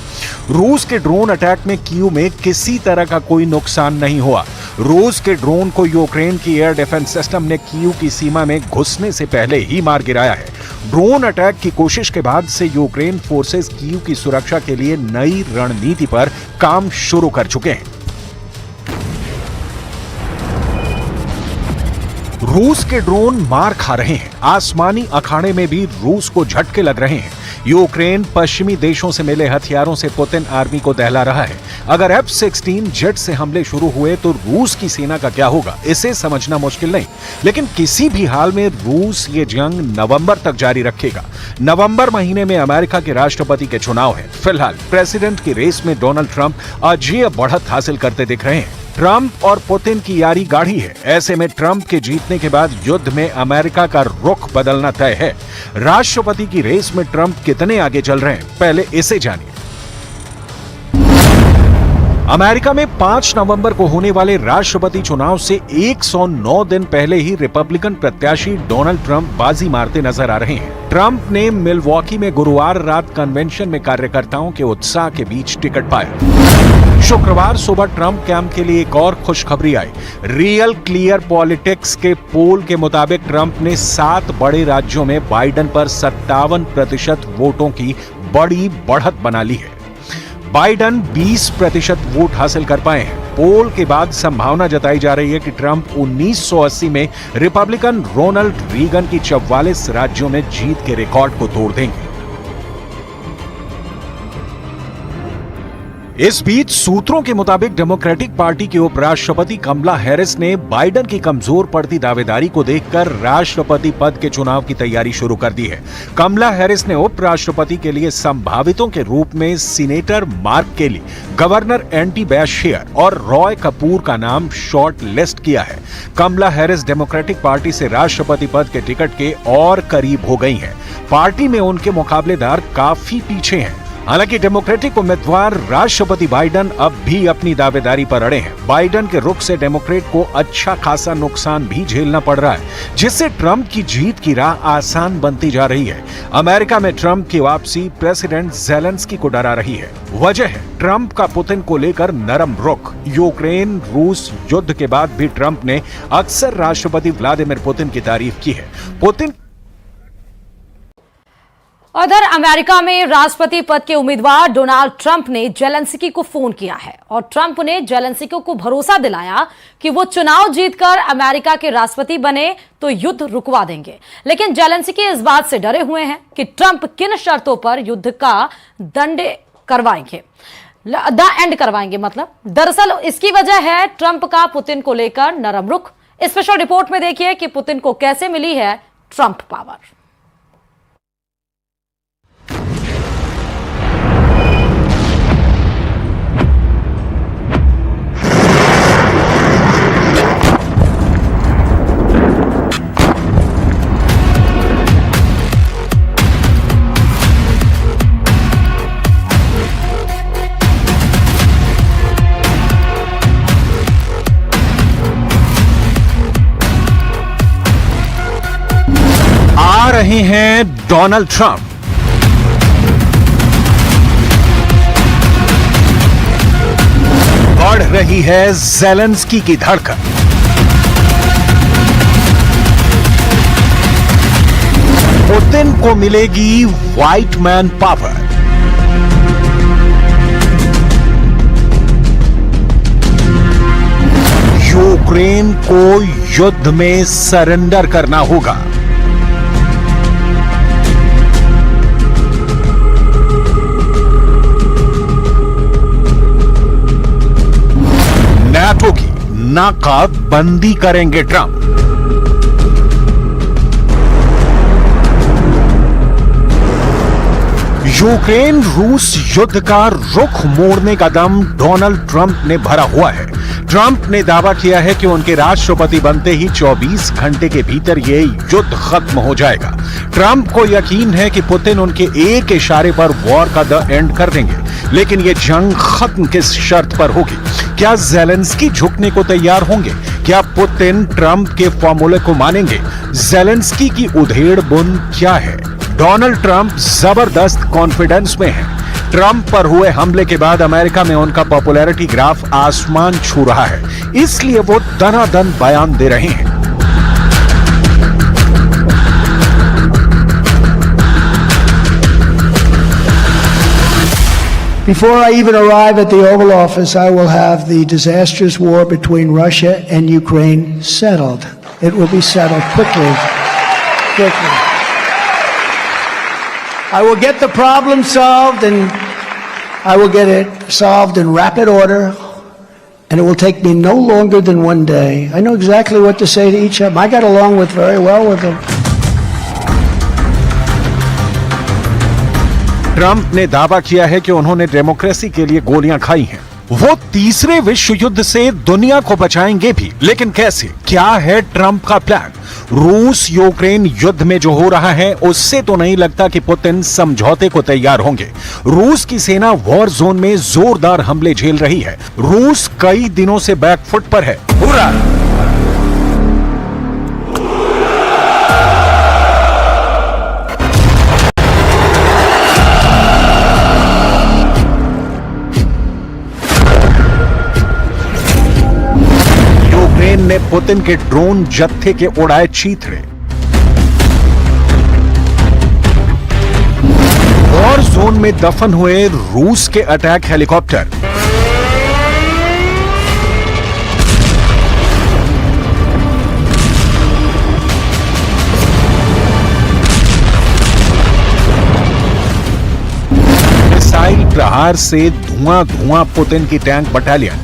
रूस के ड्रोन अटैक में कीव में किसी तरह का कोई नुकसान नहीं हुआ। रूस के ड्रोन को यूक्रेन की एयर डिफेंस सिस्टम ने कीव की सीमा में घुसने से पहले ही मार गिराया है। ड्रोन अटैक की कोशिश के बाद से यूक्रेन फोर्सेस कीव की सुरक्षा के लिए नई रणनीति पर काम शुरू कर चुके हैं। रूस के ड्रोन मार खा रहे हैं। आसमानी अखाड़े में भी रूस को झटके लग रहे हैं। यूक्रेन पश्चिमी देशों से मिले हथियारों से पुतिन आर्मी को दहला रहा है। अगर F-16 जेट से हमले शुरू हुए तो रूस की सेना का क्या होगा, इसे समझना मुश्किल नहीं। लेकिन किसी भी हाल में रूस ये जंग नवंबर तक जारी रखेगा। नवंबर महीने में अमेरिका के राष्ट्रपति के चुनाव है। फिलहाल प्रेसिडेंट की रेस में डोनाल्ड ट्रंप अजेय बढ़त हासिल करते दिख रहे हैं। ट्रंप और पुतिन की यारी गाढ़ी है। ऐसे में ट्रंप के जीतने के बाद युद्ध में अमेरिका का रुख बदलना तय है। राष्ट्रपति की रेस में ट्रंप कितने आगे चल रहे हैं, पहले इसे जानिए। अमेरिका में 5 नवंबर को होने वाले राष्ट्रपति चुनाव से 109 दिन पहले ही रिपब्लिकन प्रत्याशी डोनाल्ड ट्रंप बाजी मारते नजर आ रहे हैं। ट्रंप ने मिलवॉकी में गुरुवार रात कन्वेंशन में कार्यकर्ताओं के उत्साह के बीच टिकट पाया। शुक्रवार सुबह ट्रंप कैंप के लिए एक और खुशखबरी आई। रियल क्लियर पॉलिटिक्स के पोल के मुताबिक ट्रंप ने 7 बड़े राज्यों में बाइडेन पर 57% वोटों की बड़ी बढ़त बना ली है। बाइडेन 20% वोट हासिल कर पाए हैं। पोल के बाद संभावना जताई जा रही है कि ट्रंप 1980 में रिपब्लिकन रोनाल्ड रीगन की 44 राज्यों में जीत के रिकॉर्ड को तोड़ देंगे। इस बीच सूत्रों के मुताबिक डेमोक्रेटिक पार्टी की उपराष्ट्रपति कमला हैरिस ने बाइडेन की कमजोर पड़ती दावेदारी को देखकर राष्ट्रपति पद के चुनाव की तैयारी शुरू कर दी है। कमला हैरिस ने उपराष्ट्रपति के लिए संभावितों के रूप में सीनेटर मार्क केली, गवर्नर एंटी बैशेयर और रॉय कपूर का नाम शॉर्ट लिस्ट किया है। कमला हैरिस डेमोक्रेटिक पार्टी से राष्ट्रपति पद के टिकट के और करीब हो गई हैं। पार्टी में उनके मुकाबलेदार काफी पीछे हैं। हालांकि डेमोक्रेटिक उम्मीदवार राष्ट्रपति बाइडेन अब भी अपनी दावेदारी पर अड़े हैं। बाइडेन के रुख से डेमोक्रेट को अच्छा खासा नुकसान भी झेलना पड़ रहा है, जिससे ट्रंप की जीत की राह आसान बनती जा रही है। अमेरिका में ट्रंप की वापसी प्रेसिडेंट ज़ेलेंस्की को डरा रही है। वजह है ट्रंप का पुतिन को लेकर नरम रुख। यूक्रेन रूस युद्ध के बाद भी ट्रंप ने अक्सर राष्ट्रपति व्लादिमीर पुतिन की तारीफ की है। पुतिन उधर अमेरिका में राष्ट्रपति पद के उम्मीदवार डोनाल्ड ट्रंप ने जेलेंस्की को फोन किया है और ट्रंप ने जेलेंस्की को भरोसा दिलाया कि वो चुनाव जीतकर अमेरिका के राष्ट्रपति बने तो युद्ध रुकवा देंगे। लेकिन जेलेंस्की इस बात से डरे हुए हैं कि ट्रंप किन शर्तों पर युद्ध का द एंड करवाएंगे। दरअसल इसकी वजह है ट्रंप का पुतिन को लेकर नरम रुख। स्पेशल रिपोर्ट में देखिए कि पुतिन को कैसे मिली है ट्रंप पावर। आ रहे हैं डोनाल्ड ट्रंप। बढ़ रही है ज़ेलेंस्की की धड़कन। पुतिन को मिलेगी व्हाइट मैन पावर। यूक्रेन को युद्ध में सरेंडर करना होगा। नाटो की नाकाबंदी करेंगे ट्रंप। यूक्रेन रूस युद्ध का रुख मोड़ने का दम डोनाल्ड ट्रंप ने भरा हुआ है। ट्रंप ने दावा किया है कि उनके राष्ट्रपति बनते ही 24 घंटे के भीतर ये युद्ध खत्म हो जाएगा। ट्रंप को यकीन है कि पुतिन उनके एक इशारे पर वॉर का द एंड कर देंगे, लेकिन ये जंग खत्म किस शर्त पर होगी? क्या ज़ेलेंस्की झुकने को तैयार होंगे? क्या पुतिन ट्रंप के फॉर्मूले को मानेंगे? ज़ेलेंस्की की उधेड़ बुन क्या है? डोनाल्ड ट्रंप जबरदस्त कॉन्फिडेंस में है। ट्रंप पर हुए हमले के बाद अमेरिका में उनका पॉपुलैरिटी ग्राफ आसमान छू रहा है, इसलिए वो दनादन बयान दे रहे हैं। Before I even arrive at the Oval Office, I will have the disastrous war between Russia and Ukraine settled. It will be settled quickly. I will get the problem solved, and I will get it solved in rapid order, and it will take me no longer than one day. I know exactly what to say to each of them. I got along very well with them. Trump ने दावा किया है कि उन्होंने democracy के लिए गोलियां खाई हैं। वो तीसरे विश्व युद्ध से दुनिया को बचाएंगे भी, लेकिन कैसे? क्या है ट्रंप का प्लान? रूस यूक्रेन युद्ध में जो हो रहा है उससे तो नहीं लगता कि पुतिन समझौते को तैयार होंगे। रूस की सेना वॉर जोन में जोरदार हमले झेल रही है। रूस कई दिनों से बैकफुट पर है। पूरा ने पुतिन के ड्रोन जत्थे के उड़ाए चीथड़े। वॉर जोन में दफन हुए रूस के अटैक हेलीकॉप्टर। मिसाइल प्रहार बाहर से धुआं पुतिन की टैंक बटालियन।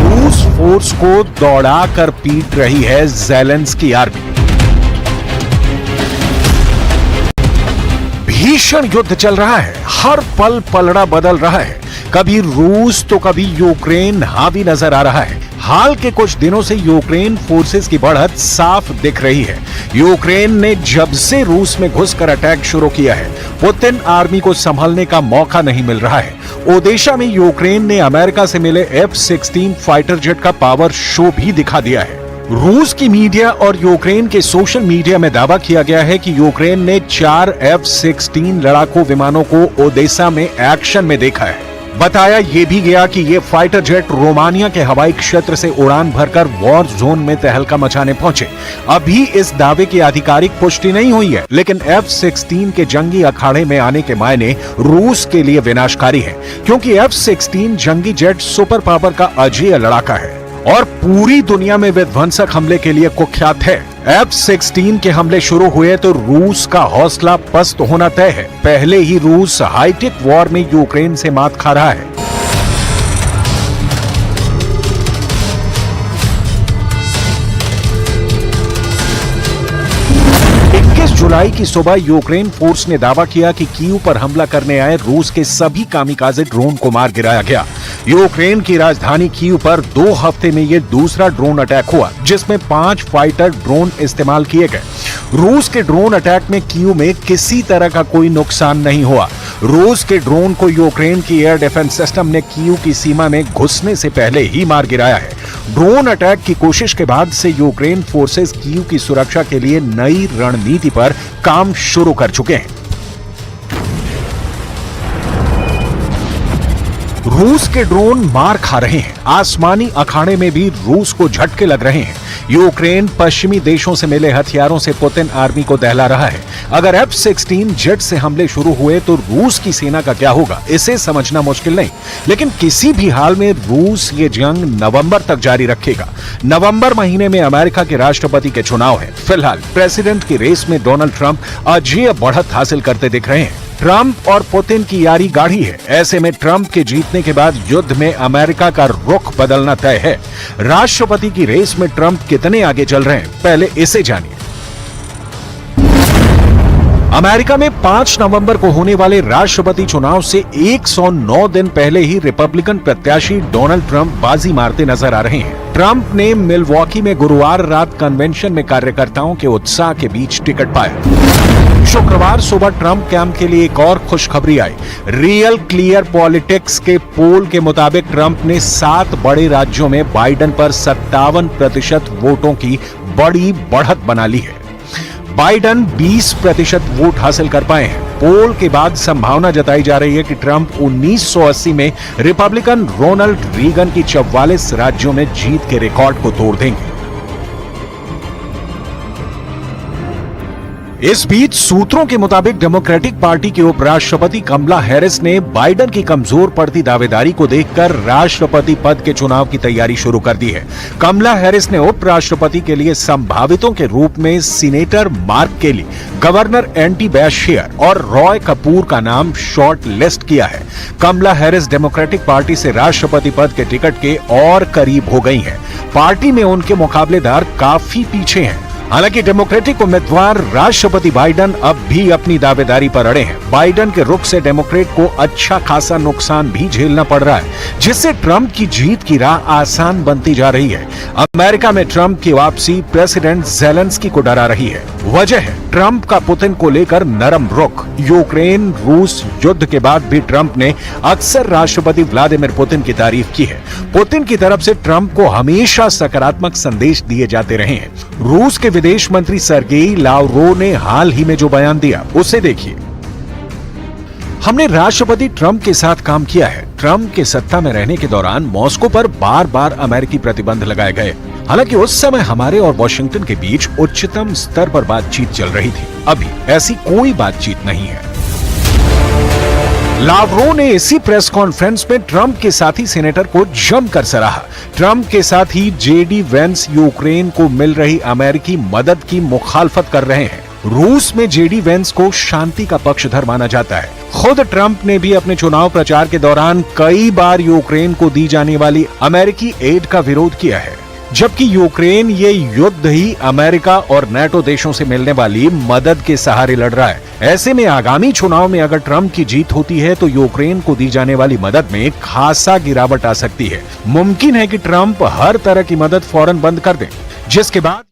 रूस फोर्स को दौड़ाकर पीट रही है ज़ेलेंस्की आर्मी। भीषण युद्ध चल रहा है, हर पल पलड़ा बदल रहा है। कभी रूस तो कभी यूक्रेन हावी नजर आ रहा है। हाल के कुछ दिनों से यूक्रेन फोर्सेस की बढ़त साफ दिख रही है। यूक्रेन ने जब से रूस में घुसकर अटैक शुरू किया है, पुतिन आर्मी को संभलने का मौका नहीं मिल रहा है। ओडेशा में यूक्रेन ने अमेरिका से मिले F-16 फाइटर जेट का पावर शो भी दिखा दिया है। रूस की मीडिया और यूक्रेन के सोशल मीडिया में दावा किया गया है कि यूक्रेन ने 4 F-16 लड़ाकू विमानों को ओडेसा में एक्शन में देखा है। बताया यह भी गया कि ये फाइटर जेट रोमानिया के हवाई क्षेत्र से उड़ान भरकर वॉर जोन में तहलका मचाने पहुंचे। अभी इस दावे की आधिकारिक पुष्टि नहीं हुई है, लेकिन F-16 के जंगी अखाड़े में आने के मायने रूस के लिए विनाशकारी है, क्योंकि F-16 जंगी जेट सुपर पावर का अजेय लड़ाका है और पूरी दुनिया में विध्वंसक हमले के लिए कुख्यात है। F-16 के हमले शुरू हुए तो रूस का हौसला पस्त होना तय है। पहले ही रूस हाईटेक वॉर में यूक्रेन से मात खा रहा है। 21 जुलाई की सुबह यूक्रेन फोर्स ने दावा किया कि कीव पर हमला करने आए रूस के सभी कामिकाज़े ड्रोन को मार गिराया गया। यूक्रेन की राजधानी कीव पर 2 हफ्ते में यह दूसरा ड्रोन अटैक हुआ, जिसमें 5 फाइटर ड्रोन इस्तेमाल किए गए। रूस के ड्रोन अटैक में कीव में किसी तरह का कोई नुकसान नहीं हुआ। रूस के ड्रोन को यूक्रेन की एयर डिफेंस सिस्टम ने कीव की सीमा में घुसने से पहले ही मार गिराया है। ड्रोन अटैक की कोशिश के बाद से यूक्रेन फोर्सेस कीव की सुरक्षा के लिए नई रणनीति पर काम शुरू कर चुके हैं। रूस के ड्रोन मार खा रहे हैं। आसमानी अखाड़े में भी रूस को झटके लग रहे हैं। यूक्रेन पश्चिमी देशों से मिले हथियारों से पुतिन आर्मी को दहला रहा है। अगर F-16 जेट से हमले शुरू हुए तो रूस की सेना का क्या होगा, इसे समझना मुश्किल नहीं। लेकिन किसी भी हाल में रूस ये जंग नवंबर तक जारी रखेगा। नवंबर महीने में अमेरिका के राष्ट्रपति के चुनाव है। फिलहाल प्रेसिडेंट की रेस में डोनाल्ड ट्रंप अजेय बढ़त हासिल करते दिख रहे हैं। ट्रंप और पुतिन की यारी गाढ़ी है। ऐसे में ट्रंप के जीतने के बाद युद्ध में अमेरिका का रुख बदलना तय है। राष्ट्रपति की रेस में ट्रंप कितने आगे चल रहे हैं, पहले इसे जानिए। अमेरिका में 5 नवंबर को होने वाले राष्ट्रपति चुनाव से 109 दिन पहले ही रिपब्लिकन प्रत्याशी डोनाल्ड ट्रंप बाजी मारते नजर आ रहे हैं। ट्रंप ने मिलवॉकी में गुरुवार रात कन्वेंशन में कार्यकर्ताओं के उत्साह के बीच टिकट पाया। शुक्रवार सुबह ट्रंप कैंप के लिए एक और खुशखबरी आई। रियल क्लियर पॉलिटिक्स के पोल के मुताबिक ट्रंप ने 7 बड़े राज्यों में बाइडेन पर 57% वोटों की बड़ी बढ़त बना ली है। बाइडेन 20% वोट हासिल कर पाए हैं। पोल के बाद संभावना जताई जा रही है कि ट्रंप 1980 में रिपब्लिकन रोनाल्ड रीगन की 44 राज्यों में जीत के रिकॉर्ड को तोड़ देंगे। इस बीच सूत्रों के मुताबिक डेमोक्रेटिक पार्टी की उपराष्ट्रपति कमला हैरिस ने बाइडेन की कमजोर पड़ती दावेदारी को देखकर राष्ट्रपति पद के चुनाव की तैयारी शुरू कर दी है। कमला हैरिस ने उपराष्ट्रपति के लिए संभावितों के रूप में सीनेटर मार्क केली, गवर्नर एंटी बैशियर और रॉय कपूर का नाम शॉर्ट लिस्ट किया है। कमला हैरिस डेमोक्रेटिक पार्टी से राष्ट्रपति पद के टिकट के और करीब हो गई हैं। पार्टी में उनके मुकाबलेदार काफी पीछे हैं। हालांकि डेमोक्रेटिक उम्मीदवार राष्ट्रपति बाइडेन अब भी अपनी दावेदारी पर अड़े हैं। बाइडेन के रुख से डेमोक्रेट को अच्छा खासा नुकसान भी झेलना पड़ रहा है, जिससे ट्रंप की जीत की राह आसान बनती जा रही है। अमेरिका में ट्रंप की वापसी प्रेसिडेंट ज़ेलेंस्की को डरा रही है। वजह है ट्रंप का पुतिन को लेकर नरम रुख। यूक्रेन रूस युद्ध के बाद भी ट्रंप ने अक्सर राष्ट्रपति व्लादिमीर पुतिन की तारीफ की है। पुतिन की तरफ से ट्रंप को हमेशा सकारात्मक संदेश दिए जाते रहे हैं। रूस के विदेश मंत्री सर्गेई लावरोव ने हाल ही में जो बयान दिया, उसे देखिए। हमने राष्ट्रपति ट्रंप के साथ काम किया है। ट्रंप के सत्ता में रहने के दौरान मॉस्को पर बार बार अमेरिकी प्रतिबंध लगाए गए। हालांकि उस समय हमारे और वॉशिंगटन के बीच उच्चतम स्तर पर बातचीत चल रही थी। अभी ऐसी कोई बातचीत नहीं है। लावरो ने इसी प्रेस कॉन्फ्रेंस में ट्रंप के साथी सेनेटर को जमकर सराहा। ट्रंप के साथ ही जेडी वेंस यूक्रेन को मिल रही अमेरिकी मदद की मुखालफत कर रहे हैं। रूस में जेडी वेंस को शांति का पक्षधर माना जाता है। खुद ट्रंप ने भी अपने चुनाव प्रचार के दौरान कई बार यूक्रेन को दी जाने वाली अमेरिकी एड का विरोध किया है, जबकि यूक्रेन ये युद्ध ही अमेरिका और नेटो देशों से मिलने वाली मदद के सहारे लड़ रहा है। ऐसे में आगामी चुनाव में अगर ट्रंप की जीत होती है तो यूक्रेन को दी जाने वाली मदद में खासा गिरावट आ सकती है। मुमकिन है कि ट्रंप हर तरह की मदद फौरन बंद कर दें, जिसके बाद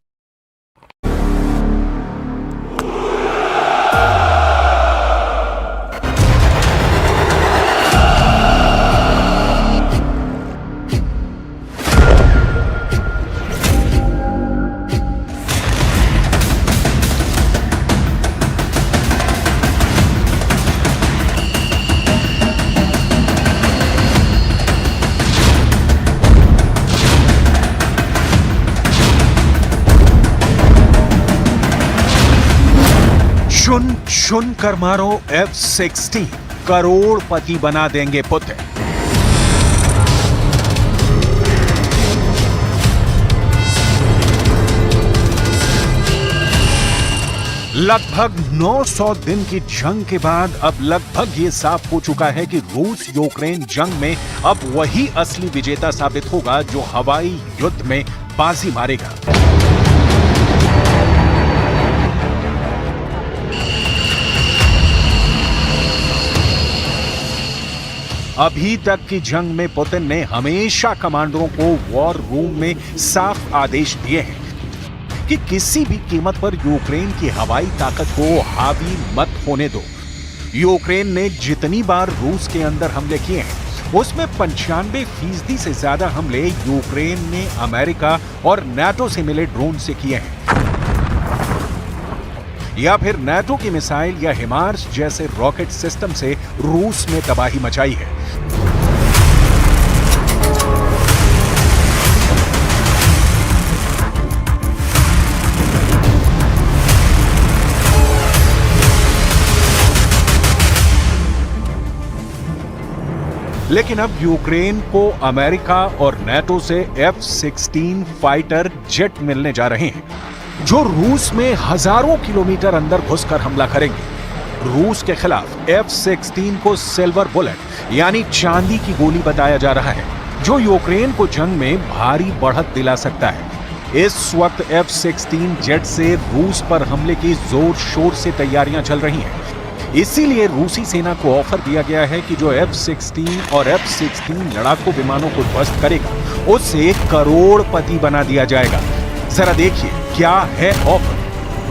चुन चुन कर मारो F-16, करोड़पति बना देंगे पुतिन। लगभग 900 दिन की जंग के बाद अब लगभग ये साफ हो चुका है कि रूस यूक्रेन जंग में अब वही असली विजेता साबित होगा जो हवाई युद्ध में बाजी मारेगा। अभी तक की जंग में पुतिन ने हमेशा कमांडरों को वॉर रूम में साफ आदेश दिए हैं कि किसी भी कीमत पर यूक्रेन की हवाई ताकत को हावी मत होने दो। यूक्रेन ने जितनी बार रूस के अंदर हमले किए हैं उसमें 95% से ज्यादा हमले यूक्रेन ने अमेरिका और नाटो से मिले ड्रोन से किए हैं, या फिर नाटो की मिसाइल या हिमार्स जैसे रॉकेट सिस्टम से रूस में तबाही मचाई है। लेकिन अब यूक्रेन को अमेरिका और नाटो से F-16 फाइटर जेट मिलने जा रहे हैं जो रूस में हजारों किलोमीटर अंदर घुसकर हमला करेंगे। रूस के खिलाफ F-16 को सिल्वर बुलेट यानी चांदी की गोली बताया जा रहा है, जो यूक्रेन को जंग में भारी बढ़त दिला सकता है। इस वक्त F-16 जेट से रूस पर हमले की जोर शोर से तैयारियां चल रही हैं। इसीलिए रूसी सेना को ऑफर दिया गया है कि जो F-16 और F-16 लड़ाकू विमानों को ध्वस्त करेगा उसे करोड़पति बना दिया जाएगा। जरा देखिए क्या है ऑफर।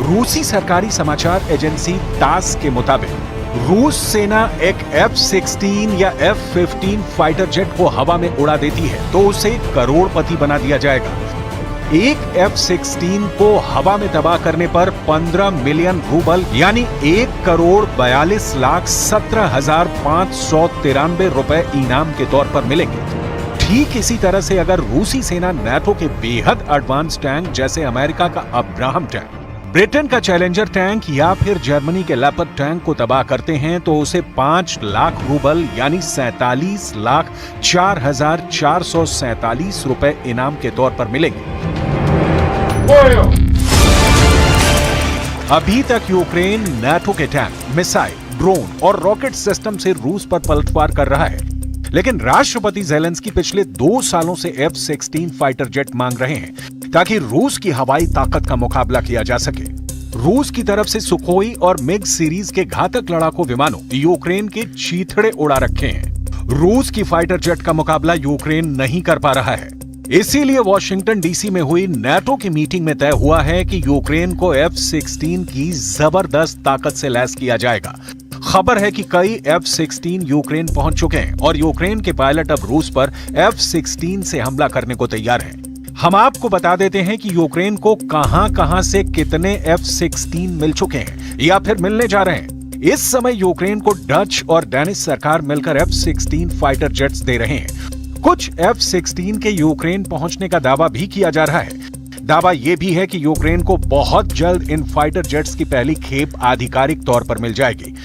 रूसी सरकारी समाचार एजेंसी तास के मुताबिक रूस सेना एक F-16 या F-15 फाइटर जेट को हवा में उड़ा देती है तो उसे करोड़पति बना दिया जाएगा। एक F-16 को हवा में तबाह करने पर 15 मिलियन रूबल यानी 1,42,17,593 रुपए इनाम के तौर पर मिलेंगे। ठीक इसी तरह से अगर रूसी सेना नाटो के बेहद एडवांस टैंक जैसे अमेरिका का अब्राहम टैंक, ब्रिटेन का चैलेंजर टैंक या फिर जर्मनी के लेपर्ड टैंक को तबाह करते हैं तो उसे 5 लाख रूबल यानी 47,04,447 रुपए इनाम के तौर पर मिलेंगे। अभी तक यूक्रेन नाटो के टैंक, मिसाइल, ड्रोन और रॉकेट सिस्टम से रूस पर पलटवार कर रहा है, लेकिन राष्ट्रपति ज़ेलेंस्की पिछले 2 सालों से F-16 फाइटर जेट मांग रहे हैं ताकि रूस की हवाई ताकत का मुकाबला किया जा सके। रूस की तरफ से सुखोई और मिग सीरीज के घातक लड़ाकू विमानों यूक्रेन के चीथड़े उड़ा रखे हैं। रूस की फाइटर जेट का मुकाबला यूक्रेन नहीं कर पा रहा है। इसीलिए वॉशिंगटन डीसी में हुई नाटो की मीटिंग में तय हुआ है कि यूक्रेन को F-16 की जबरदस्त ताकत से लैस किया जाएगा। खबर है कि कई F-16 यूक्रेन पहुंच चुके हैं और यूक्रेन के पायलट अब रूस पर F-16 से हमला करने को तैयार हैं। हम आपको बता देते हैं कि यूक्रेन को कहां-कहां से कितने F-16 मिल चुके हैं या फिर मिलने जा रहे हैं। इस समय यूक्रेन को डच और डेनिश सरकार मिलकर F-16 फाइटर जेट्स दे रहे हैं। कुछ F-16 के यूक्रेन पहुंचने का दावा भी किया जा रहा है। दावा यह भी है कि यूक्रेन को बहुत जल्द इन फाइटर जेट्स की पहली खेप आधिकारिक तौर पर मिल जाएगी।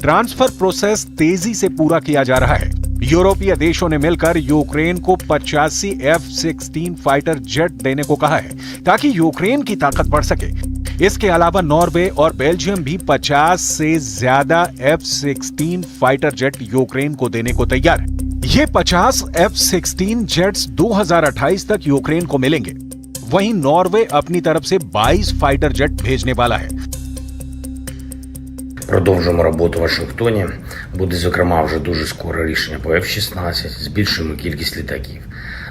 ट्रांसफर प्रोसेस तेजी से पूरा किया जा रहा है। यूरोपीय देशों ने मिलकर यूक्रेन को 85 F-16 फाइटर जेट देने को कहा है ताकि यूक्रेन की ताकत बढ़ सके। इसके अलावा नॉर्वे और बेल्जियम भी 50 से ज्यादा F-16 फाइटर जेट यूक्रेन को देने को तैयार है। ये 50 F-16 जेट्स 2028 तक यूक्रेन को मिलेंगे। वहीं नॉर्वे अपनी तरफ से 22 फाइटर जेट भेजने वाला है। Продовжуємо роботу в Вашингтоні. Буде, зокрема, вже дуже скоро рішення по F-16. Збільшуємо кількість літаків,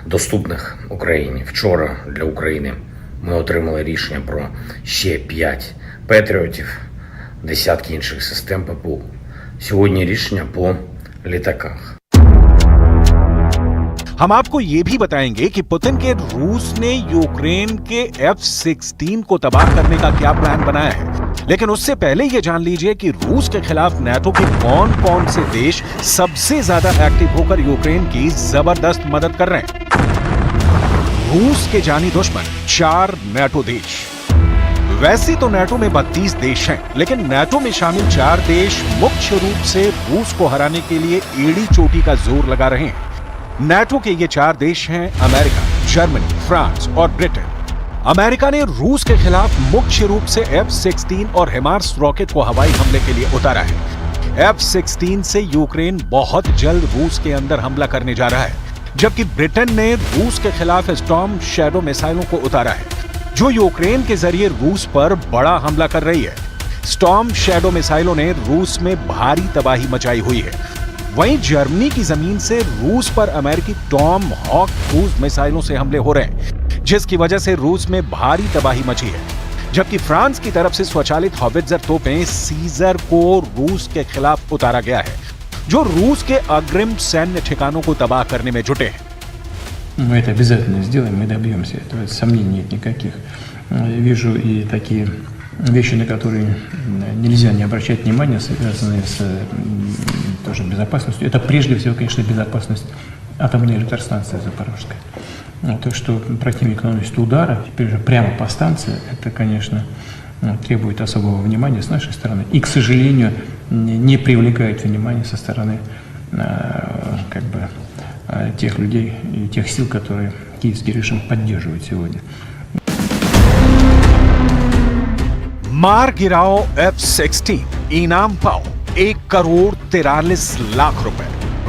доступних Україні. Вчора для України ми отримали рішення про ще 5 Петріотів, десятки інших систем ППО. Сьогодні рішення по літаках. हम आपको ये भी बताएंगे कि पुतिन के रूस ने यूक्रेन के F-16 को तबाह करने का क्या प्लान बनाया है। लेकिन उससे पहले ये जान लीजिए कि रूस के खिलाफ नाटो के कौन कौन से देश सबसे ज्यादा एक्टिव होकर यूक्रेन की जबरदस्त मदद कर रहे हैं। रूस के जानी दुश्मन 4 नाटो देश। वैसे तो नाटो में 32 देश हैं, लेकिन नाटो में शामिल 4 देश मुख्य रूप से रूस को हराने के लिए एड़ी चोटी का जोर लगा रहे हैं। नाटो के ये 4 देश हैं अमेरिका, जर्मनी, फ्रांस और ब्रिटेन। अमेरिका ने रूस के खिलाफ मुख्य रूप से F-16 और हिमार्स रॉकेट को हवाई हमले के लिए उतारा है। F-16 से यूक्रेन बहुत जल्द रूस के अंदर हमला करने जा रहा है, जबकि ब्रिटेन ने रूस के खिलाफ स्टॉर्म शैडो मिसाइलों को उतारा है, जो यूक्रेन के जरिए रूस पर बड़ा हमला कर रही है। स्टॉर्म शैडो मिसाइलों ने रूस में भारी तबाही मचाई हुई है। वहीं जर्मनी की जमीन से रूस पर अमेरिकी टॉम हॉक क्रूज मिसाइलों से हमले हो रहे हैं, जिसकी वजह से रूस में भारी तबाही मची है। जबकि फ्रांस की तरफ से स्वचालित हॉवित्जर तोपें सीजर को रूस के खिलाफ उतारा गया है, जो रूस के अग्रिम सैन्य ठिकानों को तबाह करने में जुटे हैं। Мы это обязательно сделаем, мы добьемся этого, сомнений нет никаких. Вижу и такие вещи, на которые нельзя не обращать внимания, связанные с тоже безопасностью. Это прежде всего, конечно, безопасность атомной электростанции Запорожской. То, что противник наносит удары, теперь же прямо по станции, это, конечно, требует особого внимания с нашей стороны. И, к сожалению, не привлекает внимания со стороны тех людей и тех сил, которые киевский режим поддерживает сегодня. मार गिराओ F-16, इनाम पाओ 1,43,00,000 रुपए।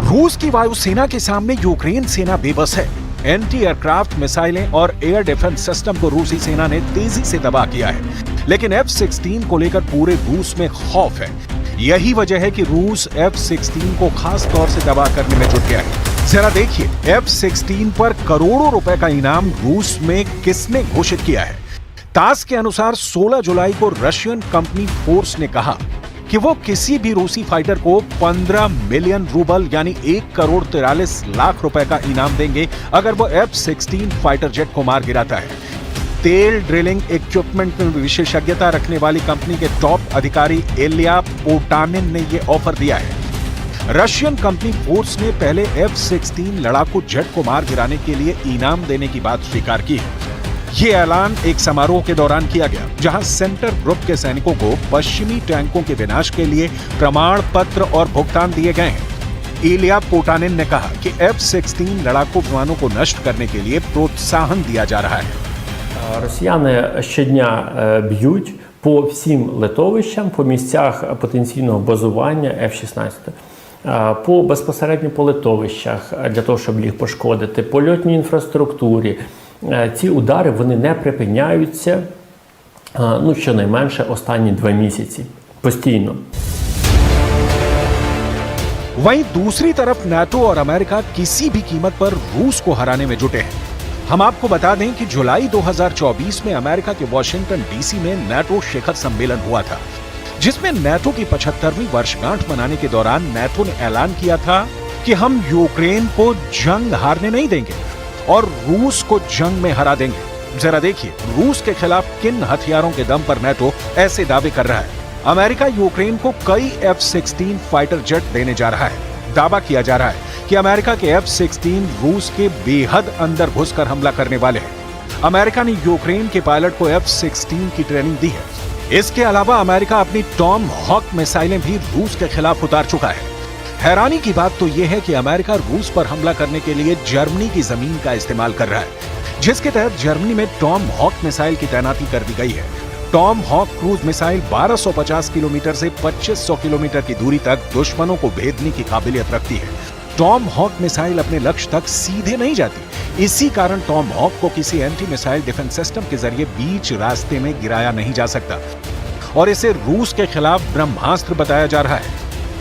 रूस की वायुसेना के सामने यूक्रेन सेना बेबस है। एंटी एयरक्राफ्ट मिसाइलें और एयर डिफेंस सिस्टम को रूसी सेना ने तेजी से तबाह किया है, लेकिन F-16 को लेकर पूरे रूस में खौफ है। यही वजह है कि रूस F-16 को खास तौर से तबाह करने में जुट गया है। जरा देखिए F-16 पर करोड़ों रुपए का इनाम रूस में किसने घोषित किया है। तास के अनुसार 16 जुलाई को रशियन कंपनी फोर्स ने कहा कि वो किसी भी रूसी फाइटर को 15 मिलियन रूबल यानी 1,43,00,000 रुपए का इनाम देंगे अगर वो F-16 फाइटर जेट को मार गिराता है। तेल ड्रिलिंग इक्विपमेंट में विशेषज्ञता रखने वाली कंपनी के टॉप अधिकारी इलिया पोटानिन ने ये ऑफर दिया है। रशियन कंपनी फोर्स ने पहले F-16 लड़ाकू जेट को मार गिराने के लिए इनाम देने की बात स्वीकार की है। ये ऐलान एक समारोह के दौरान किया गया, जहां सेंटर ग्रुप के सैनिकों को पश्चिमी टैंकों के विनाश के लिए प्रमाण पत्र और भुगतान दिए गए हैं। इलिया पोटानिन ने कहा कि F-16 लड़ाकू विमानों को नष्ट करने के लिए प्रोत्साहन दिया जा रहा है। Росіяни щодня б'ють по всім литовищам, по місцях потенційного базування F-16. По безпосередньо по литовищах, для того, щоб їх пошкодити, по льотній інфраструктурі. Ці удари, вони не припиняються, щонайменше останні 2 місяці. Постійно. वहीं दूसरी तरफ नाटो और अमेरिका किसी भी कीमत पर रूस को हराने में जुटे हैं। हम आपको बता दें कि जुलाई 2024 में अमेरिका के वॉशिंगटन डीसी में नाटो शिखर सम्मेलन हुआ था, जिसमें नाटो की 75वीं वर्षगांठ मनाने के दौरान नाटो ने ऐलान किया था कि हम यूक्रेन को जंग हारने नहीं देंगे और रूस को जंग में हरा देंगे। जरा देखिए रूस के खिलाफ किन हथियारों के दम पर नाटो ऐसे दावे कर रहा है। अमेरिका यूक्रेन को कई F-16 फाइटर जेट देने जा रहा है। दावा किया जा रहा है कि अमेरिका के F-16 रूस के बेहद अंदर घुसकर हमला करने वाले हैं। अमेरिका ने यूक्रेन के पायलट को F-16 की ट्रेनिंग दी है। इसके अलावा अमेरिका अपनी टॉम हॉक मिसाइलें भी रूस के खिलाफ उतार चुका है। हैरानी की बात तो यह है कि अमेरिका रूस पर हमला करने के लिए जर्मनी की जमीन का इस्तेमाल कर रहा है, जिसके तहत जर्मनी में टॉम हॉक मिसाइल की तैनाती कर दी गई है। Tomahawk cruise missile 1250 kilometre से 2500 किलोमीटर की दूरी तक दुश्मनों को भेदने की काबिलियत रखती है। टॉम हॉक मिसाइल अपने लक्ष्य तक सीधे नहीं जाती। इसी कारण टॉम हॉक को किसी एंटी मिसाइल डिफेंस सिस्टम के जरिए बीच रास्ते में गिराया नहीं जा सकता और इसे रूस के खिलाफ ब्रह्मास्त्र बताया जा रहा है।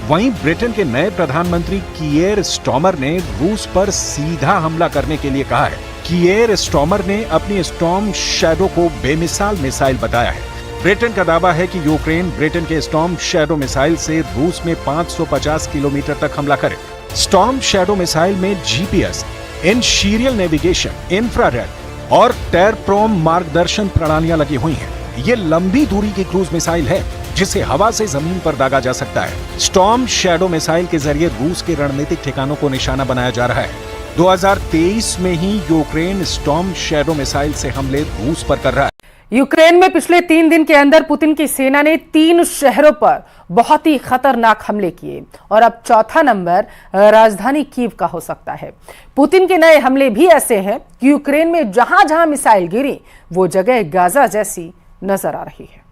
वहीं ब्रिटेन के नए प्रधानमंत्री कीयर स्टॉमर ने रूस पर सीधा हमला करने के लिए कहा है। कीयर स्टॉमर ने अपनी स्टॉर्म शैडो को बेमिसाल मिसाइल बताया है। ब्रिटेन का दावा है कि यूक्रेन ब्रिटेन के स्टॉर्म शैडो मिसाइल से रूस में 550 किलोमीटर तक हमला करे। स्टॉर्म शैडो मिसाइल में जीपीएस, इन-सीरियल नेविगेशन, इंफ्रारेड और टेरप्रोम मार्गदर्शन प्रणालियां लगी हुई हैं। ये लंबी दूरी की क्रूज मिसाइल है जिसे हवा से जमीन पर दागा जा सकता है। स्टॉर्म शैडो मिसाइल के जरिए रूस के रणनीतिक ठिकानों को निशाना बनाया जा रहा है। 2023 में ही यूक्रेन स्टॉर्म शैडो मिसाइल से हमले रूस पर कर रहा है। यूक्रेन में पिछले 3 दिन के अंदर पुतिन की सेना ने 3 शहरों पर बहुत ही खतरनाक हमले किए और अब चौथा नंबर राजधानी कीव का हो सकता है। पुतिन के नए हमले भी ऐसे हैं कि यूक्रेन में जहां जहां मिसाइल गिरी वो जगह गाजा जैसी नजर आ रही है।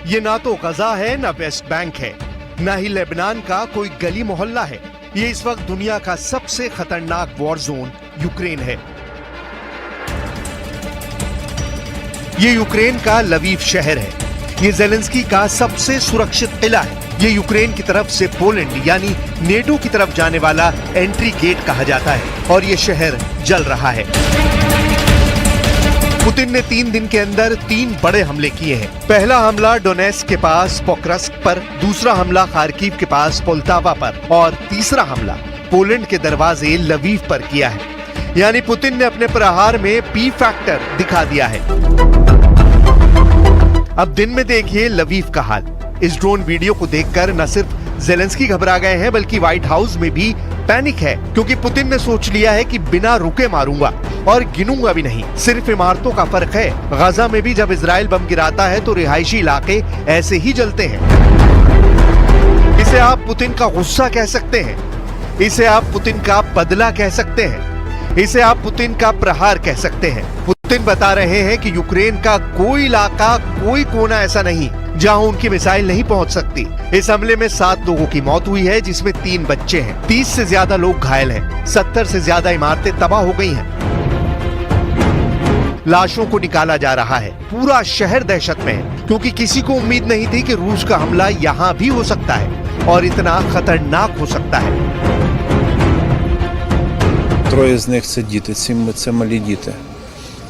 ये ना तो गजा है ना वेस्ट बैंक है, ना ही लेबनान का कोई गली मोहल्ला है। ये इस वक्त दुनिया का सबसे खतरनाक वॉर जोन यूक्रेन है। ये यूक्रेन का लवीव शहर है। ये जेलेंस्की का सबसे सुरक्षित किला है। ये यूक्रेन की तरफ से पोलैंड यानी नेटो की तरफ जाने वाला एंट्री गेट कहा जाता है और ये शहर जल रहा है। पुतिन ने 3 दिन के अंदर 3 बड़े हमले किए हैं। पहला हमला डोनेस्क के पास पोक्रस्क पर, दूसरा हमला खार्किव के पास पोल्टावा पर और तीसरा हमला पोलैंड के दरवाजे लवीव पर किया है। यानी पुतिन ने अपने प्रहार में पी फैक्टर दिखा दिया है। अब दिन में देखिए लवीव का हाल। इस ड्रोन वीडियो को देखकर न सिर्फ जेलेंस्की घबरा गए हैं बल्कि व्हाइट हाउस में भी पैनिक है, क्योंकि पुतिन ने सोच लिया है कि बिना रुके मारूंगा और गिनूंगा भी नहीं। सिर्फ इमारतों का फर्क है। गाजा में भी जब इजराइल बम गिराता है तो रिहायशी इलाके ऐसे ही जलते हैं। इसे आप पुतिन का गुस्सा कह सकते हैं, इसे आप पुतिन का बदला कह सकते हैं, इसे आप पुतिन का प्रहार कह सकते हैं। पुतिन बता रहे हैं कि यूक्रेन का कोई इलाका, कोई कोना ऐसा नहीं जहां उनकी मिसाइल नहीं पहुंच सकती। इस हमले में 7 लोगों की मौत हुई है, जिसमें 3 बच्चे हैं। 30 से ज्यादा लोग घायल हैं। 70 से ज्यादा इमारतें तबाह हो गई हैं। लाशों को निकाला जा रहा है। पूरा शहर दहशत में है, क्योंकि किसी को उम्मीद नहीं थी कि रूस का हमला यहाँ भी हो सकता है और इतना खतरनाक हो सकता है। 3 з них це діти, 7 це малі діти.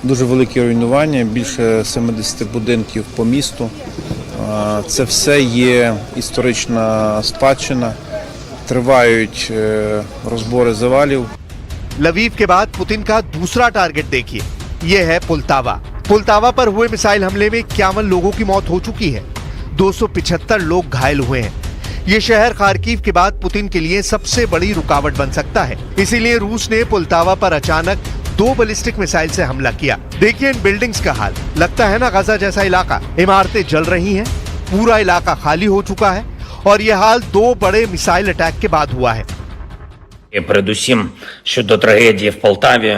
Дуже великі руйнування, більше 70 будинків по місту. Це все є історична спадщина. Тривають розбори завалів. लवीव के बाद पुतिन का दूसरा टारगेट देखिए, ये है पुल्तावा। पुल्तावा पर हुए मिसाइल हमले में 51 लोगों की मौत हो चुकी है। 275 लोग घायल हुए हैं। ये शहर खार्किव के बाद पुतिन के लिए सबसे बड़ी रुकावट बन सकता है। इसीलिए रूस ने पुल्तावा पर अचानक 2 बैलिस्टिक मिसाइल से हमला किया। देखिए इन बिल्डिंग्स का हाल। लगता है ना गाजा जैसा इलाका। इमारतें जल रही हैं, पूरा इलाका खाली हो चुका है और ये हाल 2 बड़े मिसाइल अटैक के बाद हुआ है। Передусім, щодо трагедії в Полтаві,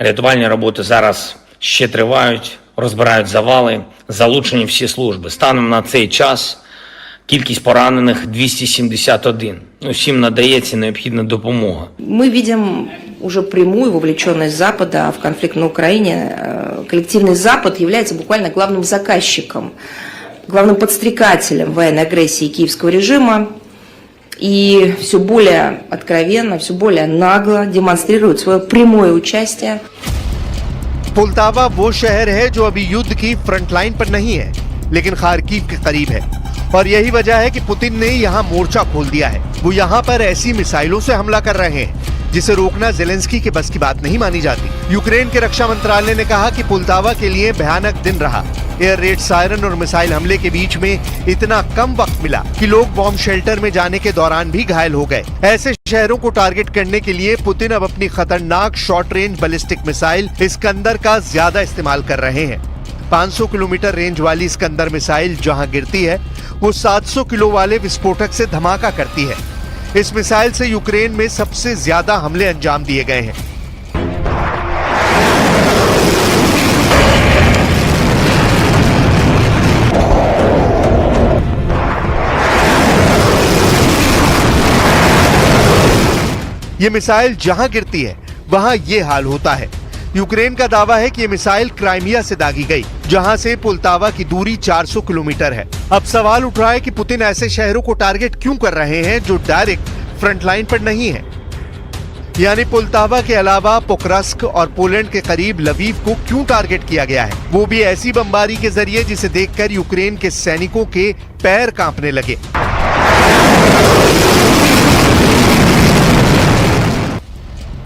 рятувальні роботи зараз ще тривають, розбирають завали, залучені всі служби. Станом на цей час кількість поранених 271. Усім надається необхідна допомога. Мы видим уже прямую вовлеченность Запада в конфликт на Украине. Коллективный Запад является буквально главным заказчиком, главным подстрекателем военной агрессии киевского режима. И все более откровенно, все более нагло демонстрирует свое прямое участие. पुल्तावा वो शहर है जो अभी युद्ध की फ्रंट लाइन पर नहीं है, लेकिन खार्किव के करीब है और यही वजह है कि पुतिन ने यहाँ मोर्चा खोल दिया है। वो यहाँ पर ऐसी मिसाइलों से हमला कर रहे हैं जिसे रोकना ज़ेलेंस्की के बस की बात नहीं मानी जाती। यूक्रेन के रक्षा मंत्रालय ने कहा कि पुलतावा के लिए भयानक दिन रहा। एयर रेड, सायरन और मिसाइल हमले के बीच में इतना कम वक्त मिला कि लोग बॉम्ब शेल्टर में जाने के दौरान भी घायल हो गए। ऐसे शहरों को टारगेट करने के लिए पुतिन अब अपनी खतरनाक short range ballistic missile Iskander का ज्यादा इस्तेमाल कर रहे हैं। 500 किलोमीटर रेंज वाली इस्कंदर मिसाइल जहां गिरती है, वो 700 किलो वाले विस्फोटक से धमाका करती है। इस मिसाइल से यूक्रेन में सबसे ज्यादा हमले अंजाम दिए गए हैं। ये मिसाइल जहां गिरती है वहां ये हाल होता है। यूक्रेन का दावा है कि ये मिसाइल क्राइमिया से दागी गई, जहां से पुलतावा की दूरी 400 किलोमीटर है। अब सवाल उठ रहा है कि पुतिन ऐसे शहरों को टारगेट क्यों कर रहे हैं जो डायरेक्ट फ्रंट लाइन पर नहीं है। यानी पुलतावा के अलावा पोक्रास्क और पोलैंड के करीब लवीव को क्यों टारगेट किया गया है, वो भी ऐसी बमबारी के जरिए जिसे देखकर यूक्रेन के सैनिकों के पैर कांपने लगे।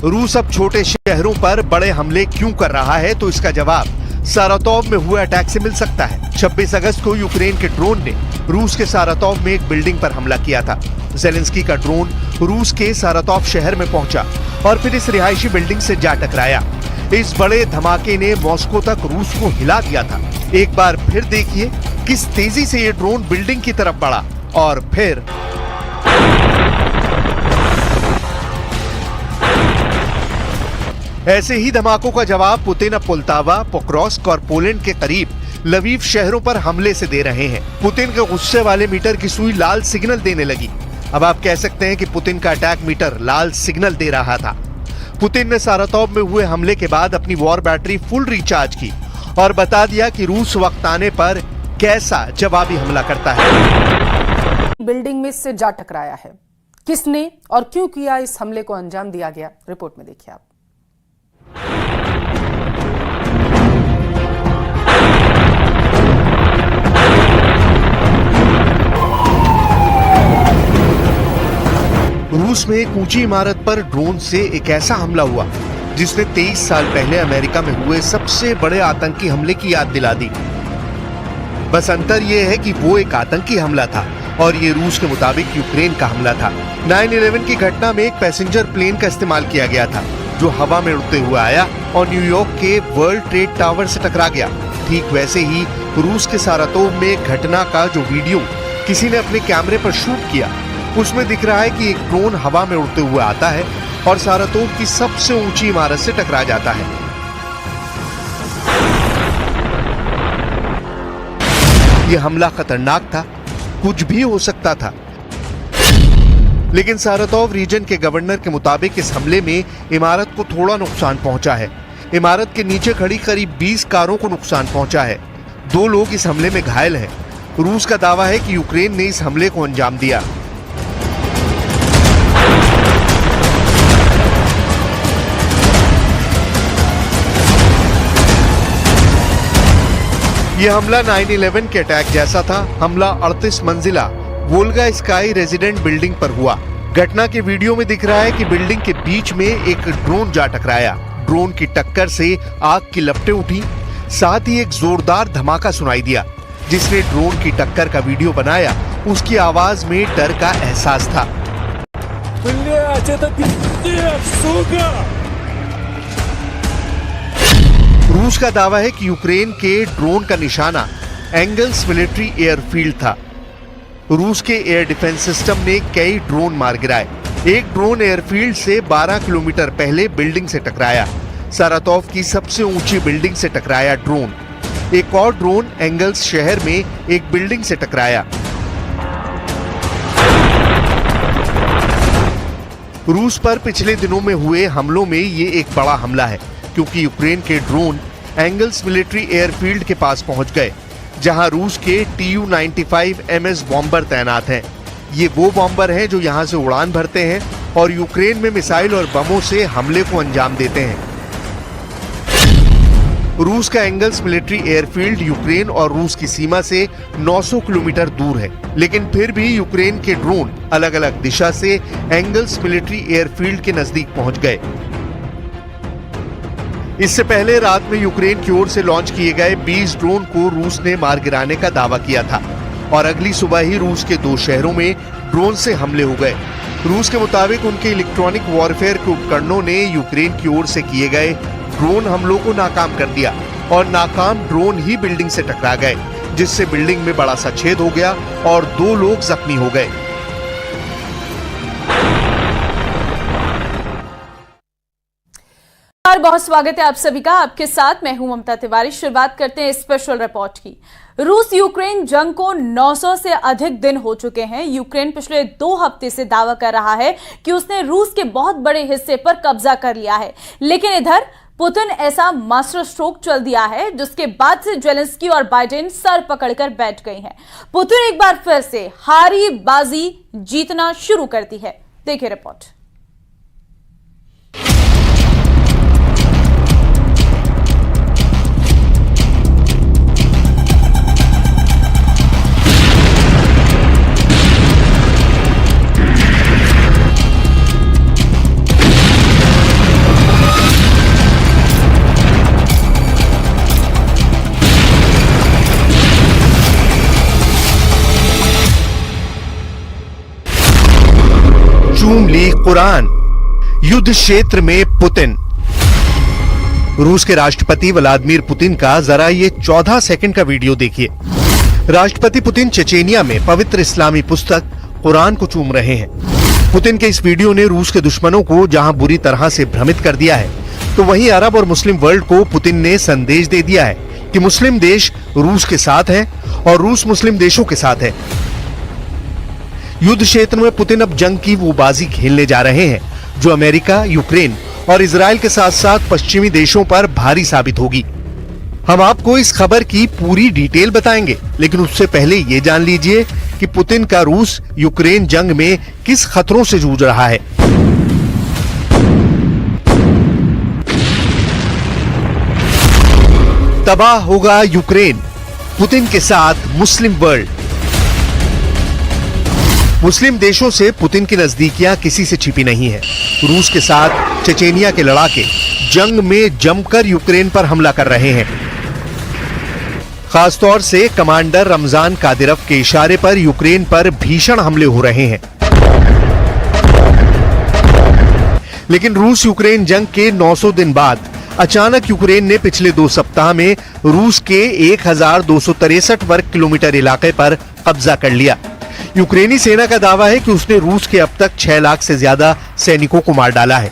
रूस अब छोटे शहरों पर बड़े हमले क्यों कर रहा है, तो इसका जवाब सारातोव में हुए अटैक से मिल सकता है। 26 अगस्त को यूक्रेन के ड्रोन ने रूस के सारातोव में एक बिल्डिंग पर हमला किया था। ज़ेलेंस्की का ड्रोन रूस के सारातोव शहर में पहुंचा और फिर इस रिहायशी बिल्डिंग से जा टकराया। इस बड़े धमाके ने मॉस्को तक रूस को हिला दिया था। एक बार फिर देखिए किस तेजी से ये ड्रोन बिल्डिंग की तरफ बढ़ा और फिर ऐसे ही धमाकों का जवाब पुतिन अब पुलतावा, पोक्रोस्क और पोलैंड के करीब लवीव शहरों पर हमले से दे रहे हैं। पुतिन के गुस्से वाले मीटर की सुई लाल सिग्नल देने लगी। अब आप कह सकते हैं कि पुतिन का अटैक मीटर लाल सिग्नल दे रहा था। पुतिन ने सारातोव में हुए हमले के बाद अपनी वॉर बैटरी फुल रिचार्ज की और बता दिया कि रूस वक्त आने पर कैसा जवाबी हमला करता है। बिल्डिंग में इससे जा टकराया है। किसने और क्यों किया इस हमले को अंजाम दिया गया, रिपोर्ट में देखिए आप। रूस में एक ऊंची इमारत पर ड्रोन से एक ऐसा हमला हुआ जिसने 23 साल पहले अमेरिका में हुए सबसे बड़े आतंकी हमले की याद दिला दी। बस अंतर यह है कि वो एक आतंकी हमला था और ये रूस के मुताबिक यूक्रेन का हमला था। 9/11 की घटना में एक पैसेंजर प्लेन का इस्तेमाल किया गया था जो हवा में उड़ते हुए आया और न्यूयॉर्क के वर्ल्ड ट्रेड टावर से टकरा गया। ठीक वैसे ही रूस के सारातोव में घटना का जो वीडियो किसी ने अपने कैमरे पर शूट किया, उसमें दिख रहा है कि एक ड्रोन हवा में उड़ते हुए आता है और सारातोव की सबसे ऊंची इमारत से टकरा जाता है। यह हमला खतरनाक था, कुछ भी हो सकता था, लेकिन सारातोव रीजन के गवर्नर के मुताबिक इस हमले में इमारत को थोड़ा नुकसान पहुंचा है। इमारत के नीचे खड़ी करीब 20 कारों को नुकसान पहुंचा है। 2 लोग इस हमले में घायल हैं। रूस का दावा है कि यूक्रेन ने इस हमले को अंजाम दिया। यह हमला 9/11 के अटैक जैसा था। हमला 38 मंजिला वोल्गा स्काई रेजिडेंट बिल्डिंग पर हुआ। घटना के वीडियो में दिख रहा है कि बिल्डिंग के बीच में एक ड्रोन जा टकराया। ड्रोन की टक्कर से आग की लपटें उठी, साथ ही एक जोरदार धमाका सुनाई दिया। जिसने ड्रोन की टक्कर का वीडियो बनाया, उसकी आवाज में डर का एहसास था। रूस का दावा है कि यूक्रेन के ड्रोन का निशाना एंगल्स मिलिट्री एयरफील्ड था। रूस के एयर डिफेंस सिस्टम ने कई ड्रोन मार गिराए। एक ड्रोन एयरफील्ड से 12 किलोमीटर पहले बिल्डिंग से टकराया। सारातोव की सबसे ऊंची बिल्डिंग से टकराया ड्रोन। एक और ड्रोन एंगल्स शहर में एक बिल्डिंग से टकराया। रूस पर पिछले दिनों में हुए हमलों में ये एक बड़ा हमला है, क्योंकि यूक्रेन के ड्रोन एंगल्स मिलिट्री एयरफील्ड के पास पहुंच गए, जहां रूस के Tu-95 MS बॉम्बर तैनात हैं। ये वो बॉम्बर हैं जो यहां से उड़ान भरते हैं और यूक्रेन में मिसाइल और बमों से हमले को अंजाम देते हैं। रूस का एंगल्स मिलिट्री एयरफील्ड यूक्रेन और रूस की सीमा से 900 किलोमीटर दूर है, लेकिन फिर भी यूक्रेन के ड्रोन अलग अलग दिशा से एंगल्स मिलिट्री एयरफील्ड के नजदीक पहुंच गए। इससे पहले रात में यूक्रेन की ओर से लॉन्च किए गए 20 ड्रोन को रूस ने मार गिराने का दावा किया था और अगली सुबह ही रूस के 2 शहरों में ड्रोन से हमले हो गए। रूस के मुताबिक उनके इलेक्ट्रॉनिक वॉरफेयर के उपकरणों ने यूक्रेन की ओर से किए गए ड्रोन हमलों को नाकाम कर दिया और नाकाम ड्रोन ही बिल्डिंग से टकरा गए, जिससे बिल्डिंग में बड़ा सा छेद हो गया और 2 लोग जख्मी हो गए। बहुत स्वागत है आप सभी का। आपके साथ मैं हूं ममता तिवारी। शुरुआत करते हैं स्पेशल रिपोर्ट की। रूस यूक्रेन जंग को 900 से अधिक दिन हो चुके हैं। यूक्रेन पिछले 2 हफ्ते से दावा कर रहा है कि उसने रूस के बहुत बड़े हिस्से पर कब्जा कर लिया है, लेकिन इधर पुतिन ऐसा मास्टर स्ट्रोक चल दिया है जिसके बाद से जेलेंस्की और बाइडेन सर पकड़कर बैठ गए हैं। पुतिन एक बार फिर से हारी बाजी जीतना शुरू करती है। देखिए रिपोर्ट। चूम ली कुरान, युद्ध क्षेत्र में पुतिन। रूस के राष्ट्रपति व्लादिमीर पुतिन का जरा ये 14 सेकंड का वीडियो देखिए। राष्ट्रपति पुतिन चेचेनिया में पवित्र इस्लामी पुस्तक कुरान को चूम रहे हैं। पुतिन के इस वीडियो ने रूस के दुश्मनों को जहां बुरी तरह से भ्रमित कर दिया है, तो वहीं अरब और मुस्लिम वर्ल्ड को पुतिन ने संदेश दे दिया है कि मुस्लिम देश रूस के साथ है और रूस मुस्लिम देशों के साथ है। युद्ध क्षेत्र में पुतिन अब जंग की वो बाजी खेलने जा रहे हैं जो अमेरिका, यूक्रेन और इजराइल के साथ साथ पश्चिमी देशों पर भारी साबित होगी। हम आपको इस खबर की पूरी डिटेल बताएंगे, लेकिन उससे पहले ये जान लीजिए कि पुतिन का रूस यूक्रेन जंग में किस खतरों से जूझ रहा है। तबाह होगा यूक्रेन, पुतिन के साथ मुस्लिम वर्ल्ड। मुस्लिम देशों से पुतिन की नजदीकियां किसी से छिपी नहीं है। रूस के साथ चेचेनिया के लड़ाके जंग में जमकर यूक्रेन पर हमला कर रहे हैं। खासतौर से कमांडर रमजान कादिरव के इशारे पर यूक्रेन पर भीषण हमले हो रहे हैं। लेकिन रूस यूक्रेन जंग के 900 दिन बाद अचानक यूक्रेन ने पिछले 2 सप्ताह में रूस के 1263 वर्ग किलोमीटर इलाके पर कब्जा कर लिया। यूक्रेनी सेना का दावा है कि उसने रूस के अब तक 6 लाख से ज्यादा सैनिकों को मार डाला है।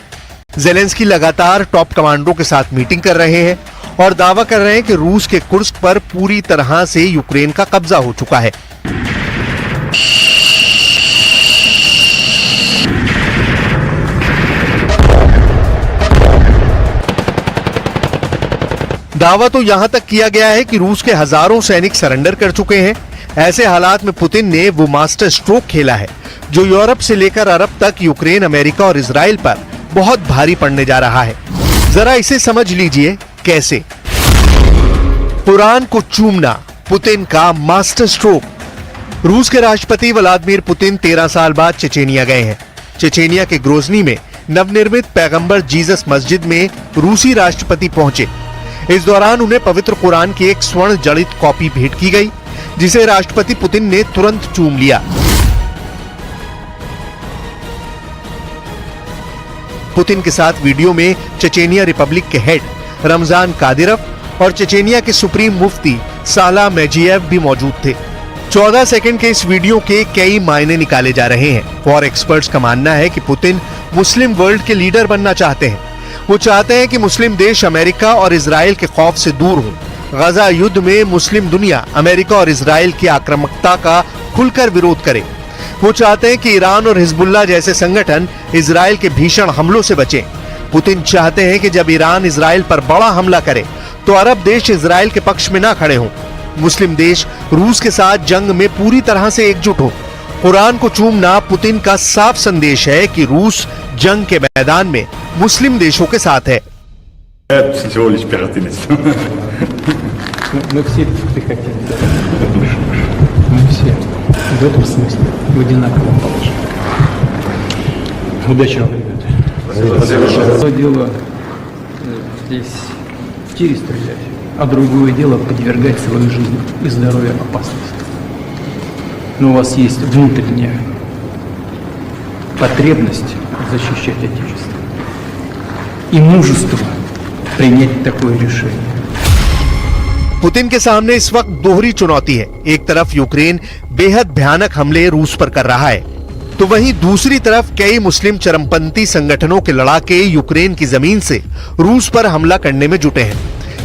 जेलेंस्की लगातार टॉप कमांडरों के साथ मीटिंग कर रहे हैं और दावा कर रहे हैं कि रूस के कुर्स्क पर पूरी तरह से यूक्रेन का कब्जा हो चुका है। दावा तो यहां तक किया गया है कि रूस के हजारों सैनिक सरेंडर कर चुके हैं। ऐसे हालात में पुतिन ने वो मास्टर स्ट्रोक खेला है जो यूरोप से लेकर अरब तक यूक्रेन, अमेरिका और इजराइल पर बहुत भारी पड़ने जा रहा है। जरा इसे समझ लीजिए कैसे। कुरान को चूमना पुतिन का मास्टर स्ट्रोक। रूस के राष्ट्रपति व्लादिमीर पुतिन 13 साल बाद चेचेनिया गए हैं। चेचेनिया के ग्रोजनी में नवनिर्मित पैगंबर जीसस मस्जिद में रूसी राष्ट्रपति पहुंचे। इस दौरान उन्हें पवित्र कुरान की एक स्वर्ण जड़ित कॉपी भेंट की गई, जिसे राष्ट्रपति पुतिन ने तुरंत चूम लिया। पुतिन के साथ वीडियो में चेचेनिया रिपब्लिक के हेड रमजान कादिरव और चेचेनिया के सुप्रीम मुफ्ती साला मेजियेव भी मौजूद थे। 14 सेकंड के इस वीडियो के कई मायने निकाले जा रहे हैं। वॉर एक्सपर्ट्स का मानना है कि पुतिन मुस्लिम वर्ल्ड के लीडर बनना चाहते हैं। वो चाहते हैं कि मुस्लिम देश अमेरिका और इजराइल के खौफ से दूर हों। गजा युद्ध में मुस्लिम दुनिया अमेरिका और इजराइल की आक्रामकता का खुलकर विरोध करे। वो चाहते हैं कि ईरान और हिजबुल्लाह जैसे संगठन इजराइल के भीषण हमलों से बचें। पुतिन चाहते हैं कि जब ईरान इजराइल पर बड़ा हमला करे तो अरब देश इजराइल के पक्ष में ना खड़े हों। मुस्लिम देश रूस के साथ जंग में पूरी तरह से एकजुट हो। कुरान को चूमना पुतिन का साफ संदेश है कि रूस जंग के मैदान में मुस्लिम देशों के साथ है। Это всего лишь первенство. Мы все хотим, да. Мы все в этом смысле в одинаковом положении. Удачи вам, ребята. Одно дело здесь в тире стрелять, а другое дело подвергать свою жизнь и здоровье опасности. Но у вас есть внутренняя потребность защищать Отечество и мужество принять такое решение. पुतिन के सामने इस वक्त दोहरी चुनौती है। एक तरफ यूक्रेन बेहद भयानक हमले रूस पर कर रहा है, तो वहीं दूसरी तरफ कई मुस्लिम चरमपंथी संगठनों के लड़ाके यूक्रेन की जमीन से रूस पर हमला करने में जुटे हैं।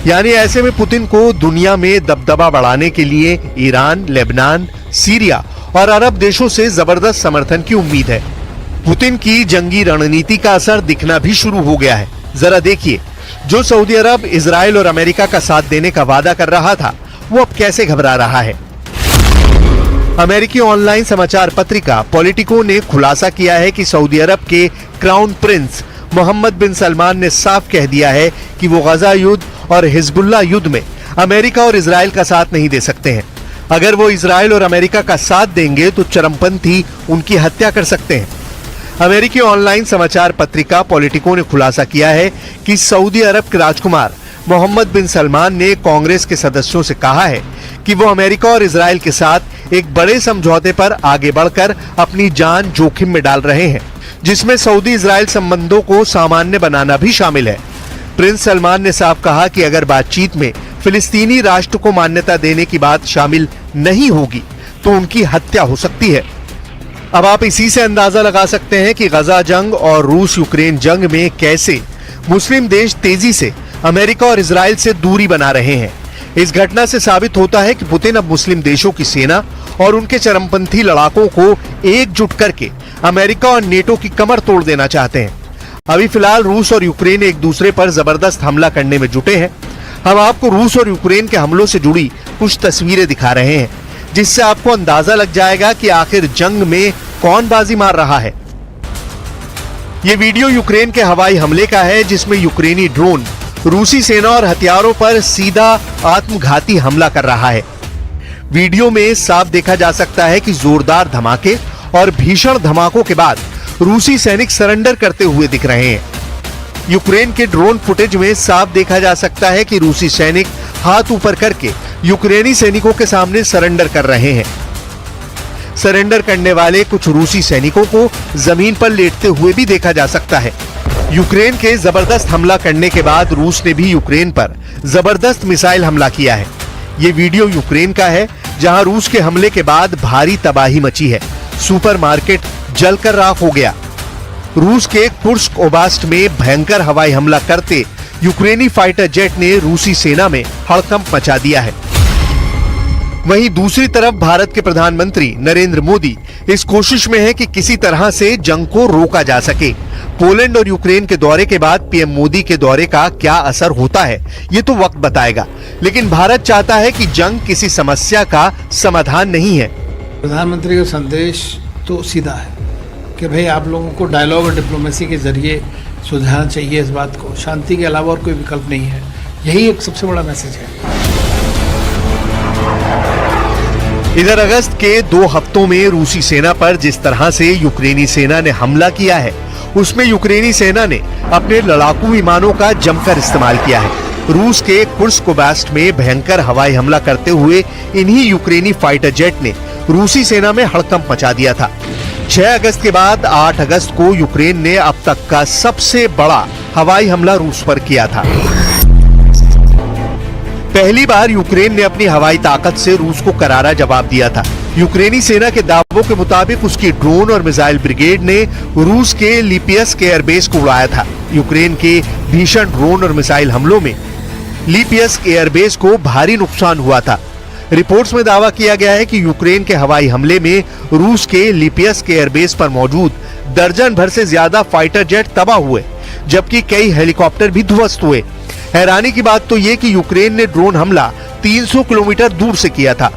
यानी ऐसे में पुतिन को दुनिया में दबदबा बढ़ाने के लिए ईरान, लेबनान, सीरिया और अरब देशों से जबरदस्त समर्थन की उम्मीद है। पुतिन की जंगी रणनीति का असर दिखना भी शुरू हो गया है। जरा देखिए, जो सऊदी अरब, इजराइल और अमेरिका का साथ देने का वादा कर रहा था, वो अब कैसे घबरा रहा है। अमेरिकी ऑनलाइन समाचार पत्रिका पॉलिटिको ने खुलासा किया है कि सऊदी अरब के क्राउन प्रिंस मोहम्मद बिन सलमान ने साफ कह दिया है कि वो गजा युद्ध और हिजबुल्लाह युद्ध में अमेरिका और इजराइल का साथ नहीं दे सकते हैं। अगर वो इजराइल और अमेरिका का साथ देंगे तो चरमपंथी उनकी हत्या कर सकते हैं। अमेरिकी ऑनलाइन समाचार पत्रिका पॉलिटिको ने खुलासा किया है कि सऊदी अरब के राजकुमार मोहम्मद बिन सलमान ने कांग्रेस के सदस्यों से कहा है कि वो अमेरिका और इजराइल के साथ एक बड़े समझौते पर आगे बढ़कर अपनी जान जोखिम में डाल रहे हैं, जिसमें सऊदी इजराइल संबंधों को सामान्य बनाना भी शामिल है। प्रिंस सलमान ने साफ कहा कि अगर बातचीत में फिलिस्तीनी राष्ट्र को मान्यता देने की बात शामिल नहीं होगी तो उनकी हत्या हो सकती है। अब आप इसी से अंदाजा लगा सकते हैं कि गजा जंग और रूस यूक्रेन जंग में कैसे मुस्लिम देश तेजी से अमेरिका और इजराइल से दूरी बना रहे हैं। इस घटना से साबित होता है कि पुतिन अब मुस्लिम देशों की सेना और उनके चरमपंथी लड़ाकों को एकजुट करके अमेरिका और नेटो की कमर तोड़ देना चाहते हैं। अभी फिलहाल रूस और यूक्रेन एक दूसरे पर जबरदस्त हमला करने में जुटे हैं। हम आपको रूस और यूक्रेन के हमलों से जुड़ी कुछ तस्वीरें दिखा रहे हैं, जिससे आपको अंदाजा लग जाएगा कि आखिर जंग में कौन बाजी मार रहा है। ये वीडियो यूक्रेन के हवाई हमले का है, जिसमें यूक्रेनी ड्रोन रूसी सेना और हथियारों पर सीधा आत्मघाती हमला कर रहा है। वीडियो में साफ देखा जा सकता है कि जोरदार धमाके और भीषण धमाकों के बाद रूसी सैनिक सरेंडर करते हुए दिख रहे हैं। यूक्रेन के ड्रोन फुटेज में साफ देखा जा सकता है कि रूसी सैनिक हाथ ऊपर करके यूक्रेनी सैनिकों के सामने सरेंडर कर रहे हैं। सरेंडर करने वाले कुछ रूसी सैनिकों को जमीन पर लेटते हुए भी देखा जा सकता है। यूक्रेन के जबरदस्त हमला करने के बाद रूस ने भी यूक्रेन पर जबरदस्त मिसाइल हमला किया है। ये वीडियो यूक्रेन का है, जहां रूस के हमले के बाद भारी तबाही मची है। सुपरमार्केट जलकर राख हो गया। रूस के कुर्स्क ओब्लास्ट में भयंकर हवाई हमला करते यूक्रेनी फाइटर जेट ने रूसी सेना में हड़कंप मचा दिया है। वहीं दूसरी तरफ भारत के प्रधानमंत्री नरेंद्र मोदी इस कोशिश में है कि किसी तरह से जंग को रोका जा सके। पोलैंड और यूक्रेन के दौरे के बाद पीएम मोदी के दौरे का क्या असर होता है, ये तो वक्त बताएगा, लेकिन भारत चाहता है कि जंग किसी समस्या का समाधान नहीं है। प्रधानमंत्री का संदेश तो सीधा है कि भाई आप लोगों को डायलॉग और डिप्लोमेसी के जरिए सुलझाना चाहिए इस बात को। शांति के अलावा और कोई विकल्प नहीं है। यही एक सबसे बड़ा मैसेज है। इधर अगस्त के 2 हफ्तों में रूसी सेना पर जिस तरह से यूक्रेनी सेना ने हमला किया है, उसमें यूक्रेनी सेना ने अपने लड़ाकू विमानों का जमकर इस्तेमाल किया है। रूस के कुर्स्क ओब्लास्ट में भयंकर हवाई हमला करते हुए इन्हीं यूक्रेनी फाइटर जेट ने रूसी सेना में हड़कंप मचा दिया था। 6 अगस्त के बाद 8 अगस्त को यूक्रेन ने अब तक का सबसे बड़ा हवाई हमला रूस पर किया था। पहली बार यूक्रेन ने अपनी हवाई ताकत से रूस को करारा जवाब दिया था। यूक्रेनी सेना के दावों के मुताबिक उसकी ड्रोन और मिसाइल ब्रिगेड ने रूस के लिपियस्क एयरबेस को उड़ाया था। यूक्रेन के भीषण ड्रोन और मिसाइल हमलों में लिपियस्क एयरबेस को भारी नुकसान हुआ था। रिपोर्ट्स में दावा किया गया है कि यूक्रेन के हवाई हमले में रूस के लिपियस्क एयरबेस पर मौजूद दर्जन भर से ज्यादा फाइटर जेट तबाह हुए, जबकि कई हेलीकॉप्टर भी ध्वस्त हुए। हैरानी की बात तो ये कि यूक्रेन ने ड्रोन हमला 300 किलोमीटर दूर से किया था।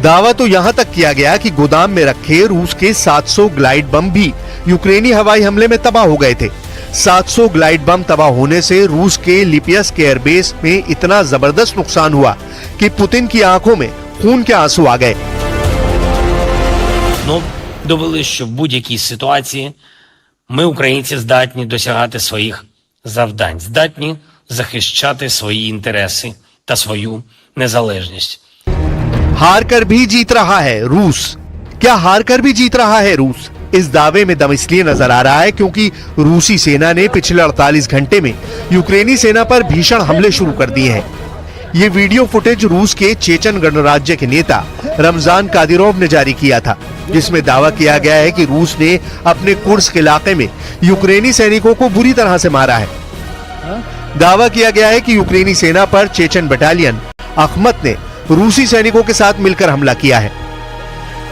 दावा तो यहां तक किया गया कि गोदाम में रखे रूस के 700 ग्लाइड बम भी यूक्रेनी हवाई हमले में तबाह हो गए थे। 700 ग्लाइड बम तबाह होने से रूस के लिपियस्क एयरबेस में इतना जबरदस्त नुकसान हुआ कि पुतिन की आंखों में खून के आंसू आ गए। Довели, що в будь-якій ситуації ми, українці, здатні досягати своїх завдань, здатні захищати свої інтереси та свою незалежність. हार कर भी जीत रहा है रूस। क्या हार कर भी जीत रहा है रूस? इस दावे में दम इसलिए नजर आ रहा है क्योंकि रूसी सेना ने पिछले 48 घंटे में यूक्रेनी सेना पर भीषण हमले शुरू कर दिए हैं। ये वीडियो फुटेज रूस के चेचन गणराज्य के नेता रमजान कादिरोव ने जारी किया था, जिसमें दावा किया गया है कि रूस ने अपने कुर्स्क इलाके में यूक्रेनी सैनिकों को बुरी तरह से मारा है। दावा किया गया है कि यूक्रेनी सेना पर चेचन बटालियन अखमत ने रूसी सैनिकों के साथ मिलकर हमला किया है।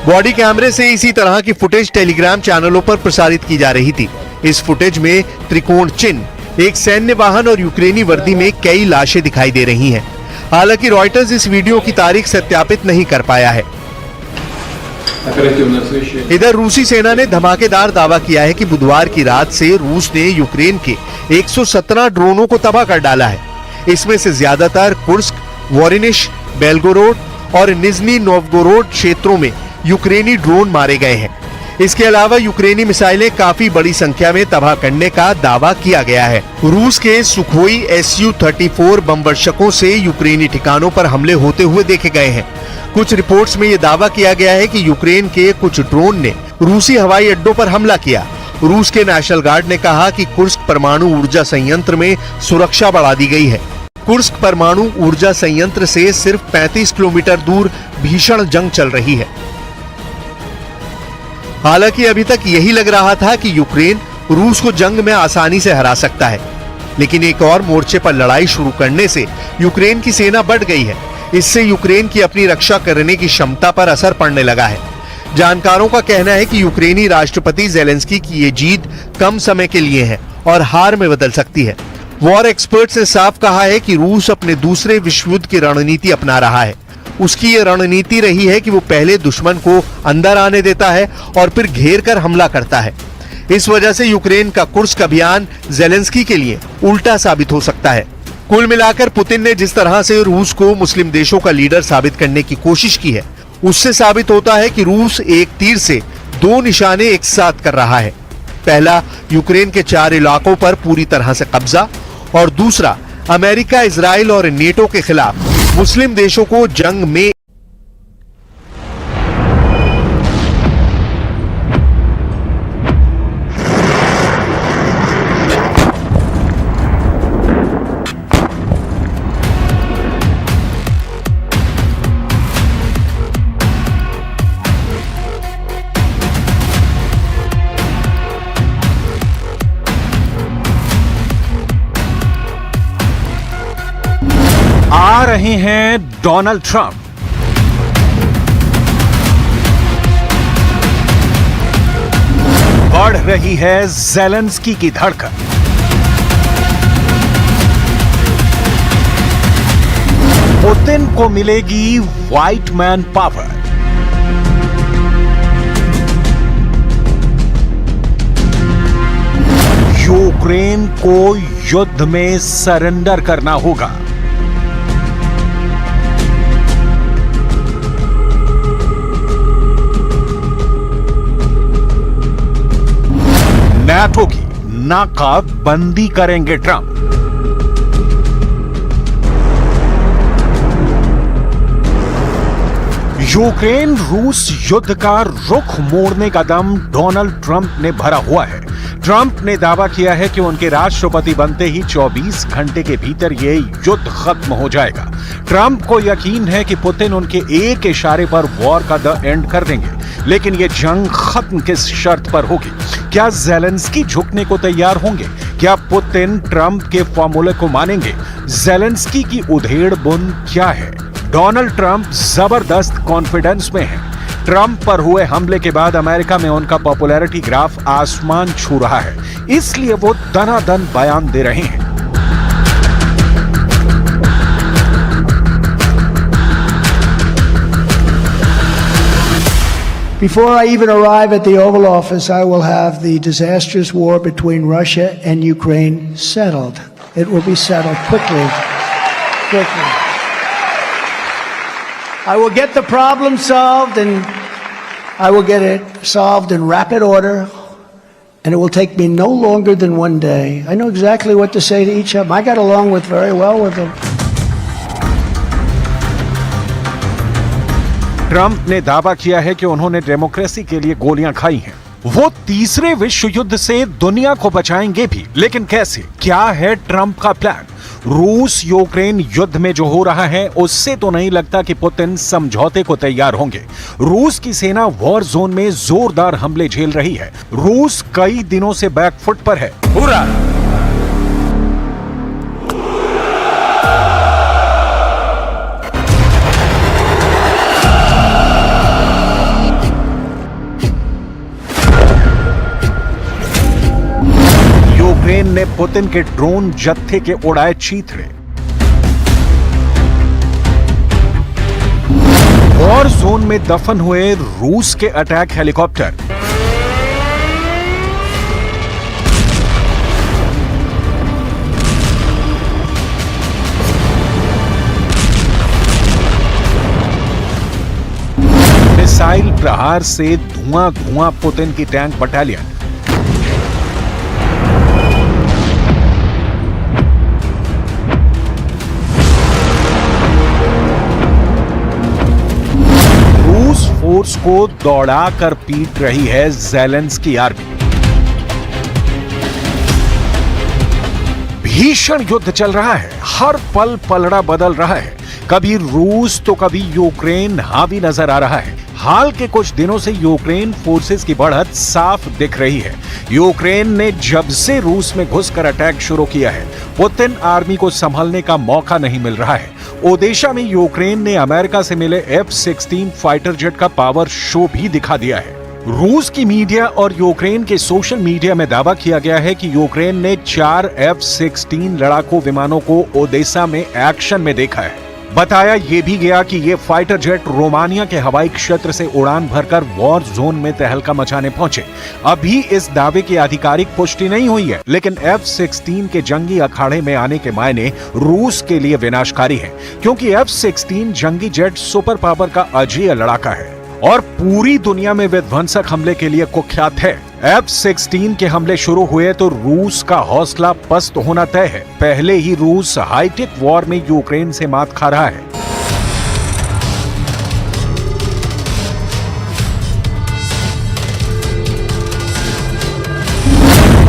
बॉडी कैमरे से इसी तरह की फुटेज टेलीग्राम चैनलों पर प्रसारित की जा रही थी। इस फुटेज में त्रिकोण चिन्ह, एक सैन्य वाहन और यूक्रेनी वर्दी में कई लाशें दिखाई दे रही हैं। हालांकि रॉयटर्स इस वीडियो की तारीख सत्यापित नहीं कर पाया है। इधर रूसी सेना ने धमाकेदार दावा किया है कि बुधवार की रात से रूस ने यूक्रेन के 117 ड्रोनों को तबाह कर डाला है। इसमें से ज्यादातर कुर्स्क, वोरिनिश, बेलगोरोड और निज़नी नोवगोरोड क्षेत्रों में यूक्रेनी ड्रोन मारे गए हैं। इसके अलावा यूक्रेनी मिसाइलें काफी बड़ी संख्या में तबाह करने का दावा किया गया है। रूस के सुखोई Su-34 बम वर्षकों से यूक्रेनी ठिकानों पर हमले होते हुए देखे गए हैं। कुछ रिपोर्ट्स में यह दावा किया गया है कि यूक्रेन के कुछ ड्रोन ने रूसी हवाई अड्डों पर हमला किया। रूस के नेशनल गार्ड ने कहा कि कुर्स्क परमाणु ऊर्जा संयंत्र में सुरक्षा बढ़ा दी गई है। कुर्स्क परमाणु ऊर्जा संयंत्र से सिर्फ 35 किलोमीटर दूर भीषण जंग चल रही है। हालांकि अभी तक यही लग रहा था कि यूक्रेन रूस को जंग में आसानी से हरा सकता है, लेकिन एक और मोर्चे पर लड़ाई शुरू करने से यूक्रेन की सेना बढ़ गई है। इससे यूक्रेन की अपनी रक्षा करने की क्षमता पर असर पड़ने लगा है। जानकारों का कहना है कि यूक्रेनी राष्ट्रपति ज़ेलेंस्की की ये जीत कम समय के लिए है और हार में बदल सकती है। वॉर एक्सपर्ट्स ने साफ कहा है कि रूस अपने दूसरे विश्व युद्ध की रणनीति अपना रहा है। उसकी ये रणनीति रही है कि वो पहले दुश्मन को अंदर आने देता है और फिर घेर कर हमला करता है। इस वजह से यूक्रेन का कुर्स्क अभियान ज़ेलेंस्की के लिए उल्टा साबित हो सकता है। कुल मिलाकर पुतिन ने जिस तरह से रूस को मुस्लिम देशों का लीडर साबित करने की कोशिश की है, उससे साबित होता है कि रूस एक तीर से दो निशाने एक साथ कर रहा है। पहला, यूक्रेन के 4 इलाकों पर पूरी तरह से कब्जा, और दूसरा, अमेरिका, इजराइल और नेटो के खिलाफ मुस्लिम देशों को जंग में आ रहे हैं डोनाल्ड ट्रंप। बढ़ रही है ज़ेलेंस्की की धड़कन। पुतिन को मिलेगी व्हाइट मैन पावर। यूक्रेन को युद्ध में सरेंडर करना होगा। नाटो की नाकाबंदी करेंगे ट्रंप। यूक्रेन रूस युद्ध का रुख मोड़ने का दम डोनाल्ड ट्रंप ने भरा हुआ है। ट्रंप ने दावा किया है कि उनके राष्ट्रपति बनते ही 24 घंटे के भीतर यह युद्ध खत्म हो जाएगा। ट्रंप को यकीन है कि पुतिन उनके एक इशारे पर वॉर का द एंड कर देंगे, लेकिन यह जंग खत्म किस शर्त पर होगी? क्या ज़ेलेंस्की झुकने को तैयार होंगे? क्या पुतिन ट्रंप के फॉर्मूले को मानेंगे? ज़ेलेंस्की की उधेड़ बुन क्या है? डोनाल्ड ट्रंप जबरदस्त कॉन्फिडेंस में है। ट्रंप पर हुए हमले के बाद अमेरिका में उनका पॉपुलैरिटी ग्राफ आसमान छू रहा है, इसलिए वो दनादन बयान दे रहे हैं। Before I even arrive at the Oval Office, I will have the disastrous war between Russia and Ukraine settled. It will be settled quickly. Quickly. I will get the problem solved, and I will get it solved in rapid order, and it will take me no longer than one day. I know exactly what to say to each of them. I got along very well with them. Trump ने दावा किया है कि उन्होंने democracy के लिए गोलियां खाई हैं। वो तीसरे विश्व युद्ध से दुनिया को बचाएंगे भी, लेकिन कैसे? क्या है ट्रंप का प्लान? रूस यूक्रेन युद्ध में जो हो रहा है उससे तो नहीं लगता कि पुतिन समझौते को तैयार होंगे। रूस की सेना वॉर जोन में जोरदार हमले झेल रही है। रूस कई दिनों से बैकफुट पर है। पूरा यूक्रेन ने पुतिन के ड्रोन जत्थे के उड़ाए चीथड़े। वॉर जोन में दफन हुए रूस के अटैक हेलीकॉप्टर। मिसाइल प्रहार से धुआं पुतिन की टैंक बटालियन। फोर्स को दौड़ाकर पीट रही है ज़ेलेंस्की आर्मी। भीषण युद्ध चल रहा है, हर पल पलड़ा बदल रहा है। कभी रूस तो कभी यूक्रेन हावी नजर आ रहा है। हाल के कुछ दिनों से यूक्रेन फोर्सेस की बढ़त साफ दिख रही है। यूक्रेन ने जब से रूस में घुसकर अटैक शुरू किया है, पुतिन आर्मी को संभलने का मौका नहीं मिल रहा है। ओडेशा में यूक्रेन ने अमेरिका से मिले F-16 फाइटर जेट का पावर शो भी दिखा दिया है। रूस की मीडिया और यूक्रेन के सोशल मीडिया में दावा किया गया है कि यूक्रेन ने 4 F-16 लड़ाकू विमानों को ओडेशा में एक्शन में देखा है। बताया यह भी गया कि ये फाइटर जेट रोमानिया के हवाई क्षेत्र से उड़ान भरकर वॉर जोन में तहलका मचाने पहुंचे। अभी इस दावे की आधिकारिक पुष्टि नहीं हुई है, लेकिन F-16 के जंगी अखाड़े में आने के मायने रूस के लिए विनाशकारी है, क्योंकि F-16 जंगी जेट सुपर पावर का अजेय लड़ाका है और पूरी दुनिया में विध्वंसक हमले के लिए कुख्यात है। F-16 के हमले शुरू हुए तो रूस का हौसला पस्त होना तय है। पहले ही रूस हाईटेक वॉर में यूक्रेन से मात खा रहा है।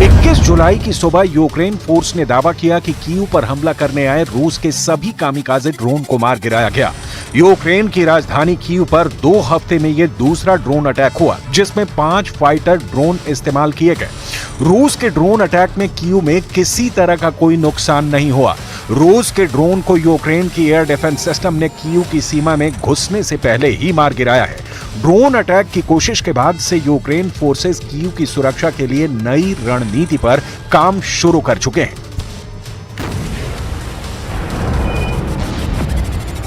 21 जुलाई की सुबह यूक्रेन फोर्स ने दावा किया कि कीव पर हमला करने आए रूस के सभी कामिकाज़े ड्रोन को मार गिराया गया। यूक्रेन की राजधानी कीव पर 2 हफ्ते में यह दूसरा ड्रोन अटैक हुआ, जिसमें 5 फाइटर ड्रोन इस्तेमाल किए गए। रूस के ड्रोन अटैक में कीव में किसी तरह का कोई नुकसान नहीं हुआ। रूस के ड्रोन को यूक्रेन की एयर डिफेंस सिस्टम ने कीव की सीमा में घुसने से पहले ही मार गिराया है। ड्रोन अटैक की कोशिश के बाद से यूक्रेन फोर्सेस कीव की सुरक्षा के लिए नई रणनीति पर काम शुरू कर चुके हैं।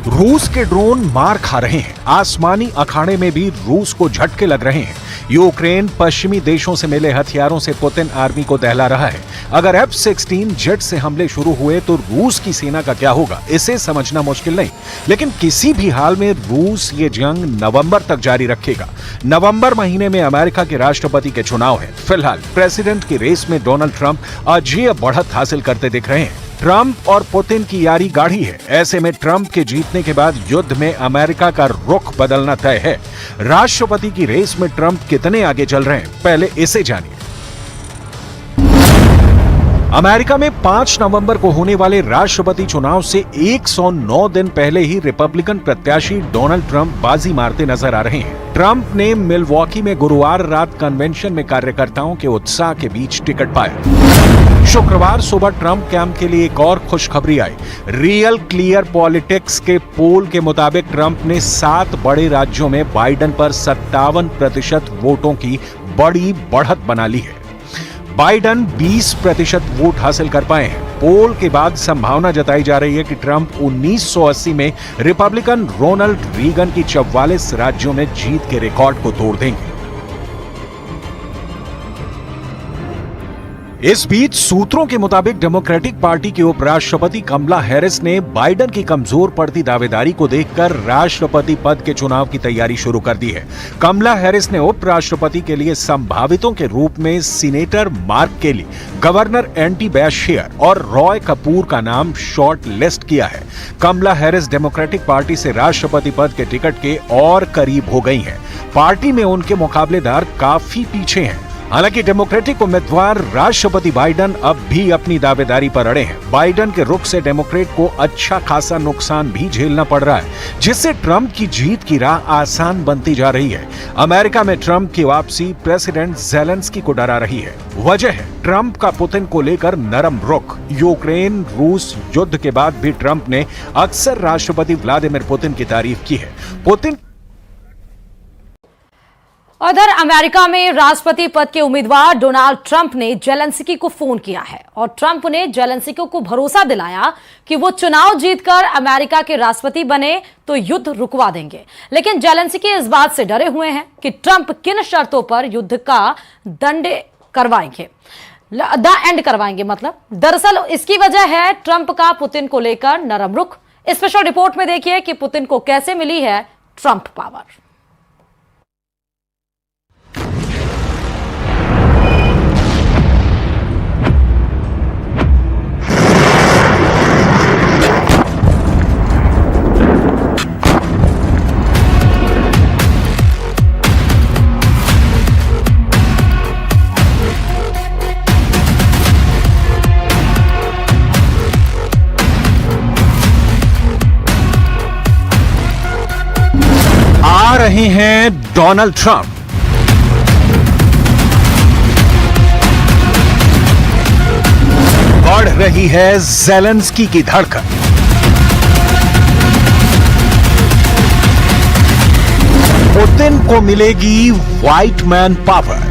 रूस के ड्रोन मार खा रहे हैं। आसमानी अखाड़े में भी रूस को झटके लग रहे हैं। यूक्रेन पश्चिमी देशों से मिले हथियारों से पुतिन आर्मी को दहला रहा है। अगर F-16 जेट से हमले शुरू हुए तो रूस की सेना का क्या होगा, इसे समझना मुश्किल नहीं। लेकिन किसी भी हाल में रूस ये जंग नवंबर तक जारी रखेगा। नवंबर महीने में अमेरिका के राष्ट्रपति के चुनाव है। फिलहाल प्रेसिडेंट की रेस में डोनाल्ड ट्रंप अजेय बढ़त हासिल करते दिख रहे हैं। ट्रंप और पुतिन की यारी गाढ़ी है। ऐसे में ट्रंप के जीतने के बाद युद्ध में अमेरिका का रुख बदलना तय है। राष्ट्रपति की रेस में ट्रंप कितने आगे चल रहे हैं, पहले इसे जानिए। अमेरिका में 5 नवंबर को होने वाले राष्ट्रपति चुनाव से 109 दिन पहले ही रिपब्लिकन प्रत्याशी डोनाल्ड ट्रंप बाजी मारते नजर आ रहे हैं। ट्रंप ने मिल्वॉकी में गुरुवार रात कन्वेंशन में कार्यकर्ताओं के उत्साह के बीच टिकट पाया। शुक्रवार सुबह ट्रंप कैंप के लिए एक और खुशखबरी आई। रियल क्लियर पॉलिटिक्स के पोल के मुताबिक ट्रंप ने 7 बड़े राज्यों में बाइडेन पर 57% वोटों की बड़ी बढ़त बना ली है। बाइडेन 20% वोट हासिल कर पाए हैं। पोल के बाद संभावना जताई जा रही है कि ट्रंप 1980 में रिपब्लिकन रोनाल्ड रीगन की 44 राज्यों में जीत के रिकॉर्ड को तोड़ देंगे। इस बीच सूत्रों के मुताबिक डेमोक्रेटिक पार्टी की उपराष्ट्रपति कमला हैरिस ने बाइडेन की कमजोर पड़ती दावेदारी को देखकर राष्ट्रपति पद के चुनाव की तैयारी शुरू कर दी है। कमला हैरिस ने उपराष्ट्रपति के लिए संभावितों के रूप में सीनेटर मार्क केली, गवर्नर एंटी बैशेयर और रॉय कपूर का नाम शॉर्ट लिस्ट किया है। कमला हैरिस डेमोक्रेटिक पार्टी से राष्ट्रपति पद के टिकट के और करीब हो गई हैं। पार्टी में उनके मुकाबलेदार काफी पीछे हैं। हालांकि डेमोक्रेटिक उम्मीदवार राष्ट्रपति बाइडेन अब भी अपनी दावेदारी पर अड़े हैं। बाइडेन के रुख से डेमोक्रेट को अच्छा खासा नुकसान भी झेलना पड़ रहा है, जिससे ट्रंप की जीत की राह आसान बनती जा रही है। अमेरिका में ट्रंप की वापसी प्रेसिडेंट ज़ेलेंस्की को डरा रही है। वजह है ट्रंप का पुतिन को लेकर नरम रुख। यूक्रेन रूस युद्ध के बाद भी ट्रंप ने अक्सर राष्ट्रपति व्लादिमीर पुतिन की तारीफ की है। पुतिन उधर अमेरिका में राष्ट्रपति पद के उम्मीदवार डोनाल्ड ट्रंप ने ज़ेलेंस्की को फोन किया है और ट्रंप ने ज़ेलेंस्की को भरोसा दिलाया कि वो चुनाव जीतकर अमेरिका के राष्ट्रपति बने तो युद्ध रुकवा देंगे। लेकिन ज़ेलेंस्की इस बात से डरे हुए हैं कि ट्रंप किन शर्तों पर युद्ध का द एंड करवाएंगे। मतलब दरअसल इसकी वजह है ट्रंप का पुतिन को लेकर नरम रुख। स्पेशल रिपोर्ट में देखिए कि पुतिन को कैसे मिली है ट्रंप पावर। आ रहे हैं डोनाल्ड ट्रंप। बढ़ रही है ज़ेलेंस्की की धड़कन। पुतिन को मिलेगी व्हाइट मैन पावर।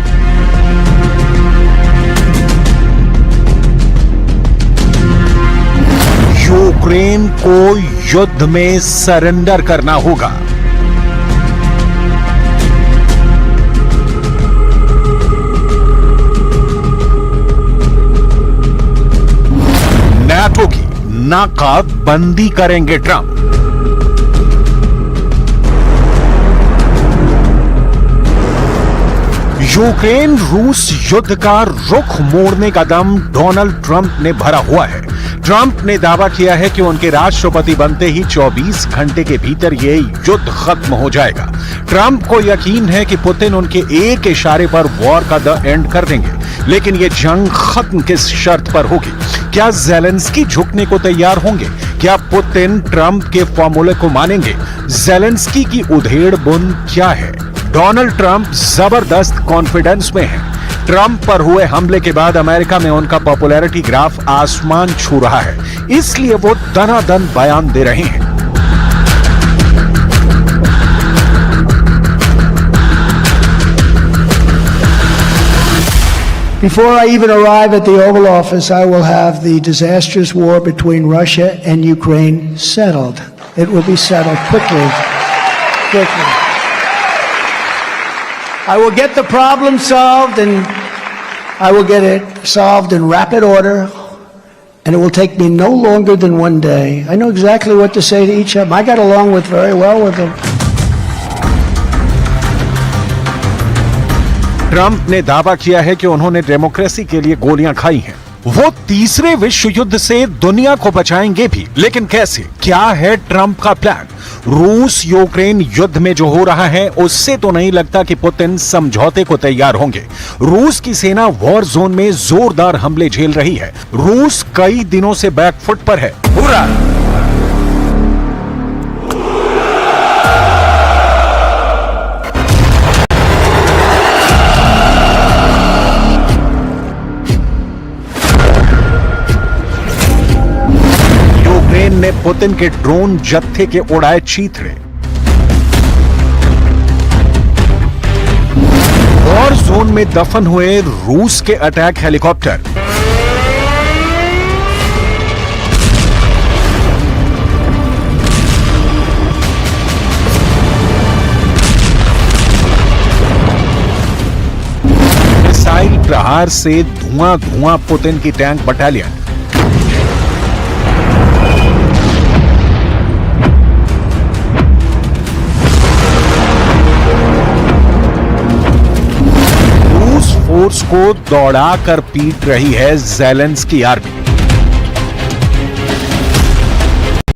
यूक्रेन को युद्ध में सरेंडर करना होगा। नाटो की नाकाबंदी करेंगे ट्रंप। यूक्रेन रूस युद्ध का रुख मोड़ने का दम डोनाल्ड ट्रंप ने भरा हुआ है। ट्रंप ने दावा किया है कि उनके राष्ट्रपति बनते ही 24 घंटे के भीतर ये युद्ध खत्म हो जाएगा। ट्रंप को यकीन है कि पुतिन उनके एक इशारे पर वॉर का द एंड कर देंगे, लेकिन ये जंग खत्म किस शर्त पर होगी? क्या ज़ेलेंस्की झुकने को तैयार होंगे? क्या पुतिन ट्रंप के फॉर्मूले को मानेंगे? ज़ेलेंस्की की उधेड़ बुन क्या है? डोनाल्ड ट्रंप जबरदस्त कॉन्फिडेंस में है। ट्रंप पर हुए हमले के बाद अमेरिका में उनका पॉपुलैरिटी ग्राफ आसमान छू रहा है, इसलिए वो दनादन बयान दे रहे हैं। Before I even arrive at the Oval Office, I will have the disastrous war between Russia and Ukraine settled. It will be settled quickly. I will get the problem solved, and I will get it solved in rapid order, and it will take me no longer than one day. I know exactly what to say to each of them. I got along very well with them. Trump ने दावा किया है कि उन्होंने democracy के लिए गोलियां खाई हैं। वो तीसरे विश्व युद्ध से दुनिया को बचाएंगे भी, लेकिन कैसे? क्या है ट्रंप का प्लान? रूस यूक्रेन युद्ध में जो हो रहा है उससे तो नहीं लगता कि पुतिन समझौते को तैयार होंगे। रूस की सेना वॉर जोन में जोरदार हमले झेल रही है। रूस कई दिनों से बैकफुट पर है। पूरा ने पुतिन के ड्रोन जत्थे के उड़ाए चीथड़े। वॉर जोन में दफन हुए रूस के अटैक हेलीकॉप्टर। प्रहार से धुआं धुआं पुतिन की टैंक बटालियन। रूस फोर्स को दौड़ा कर पीट रही है ज़ेलेंस्की आर्मी।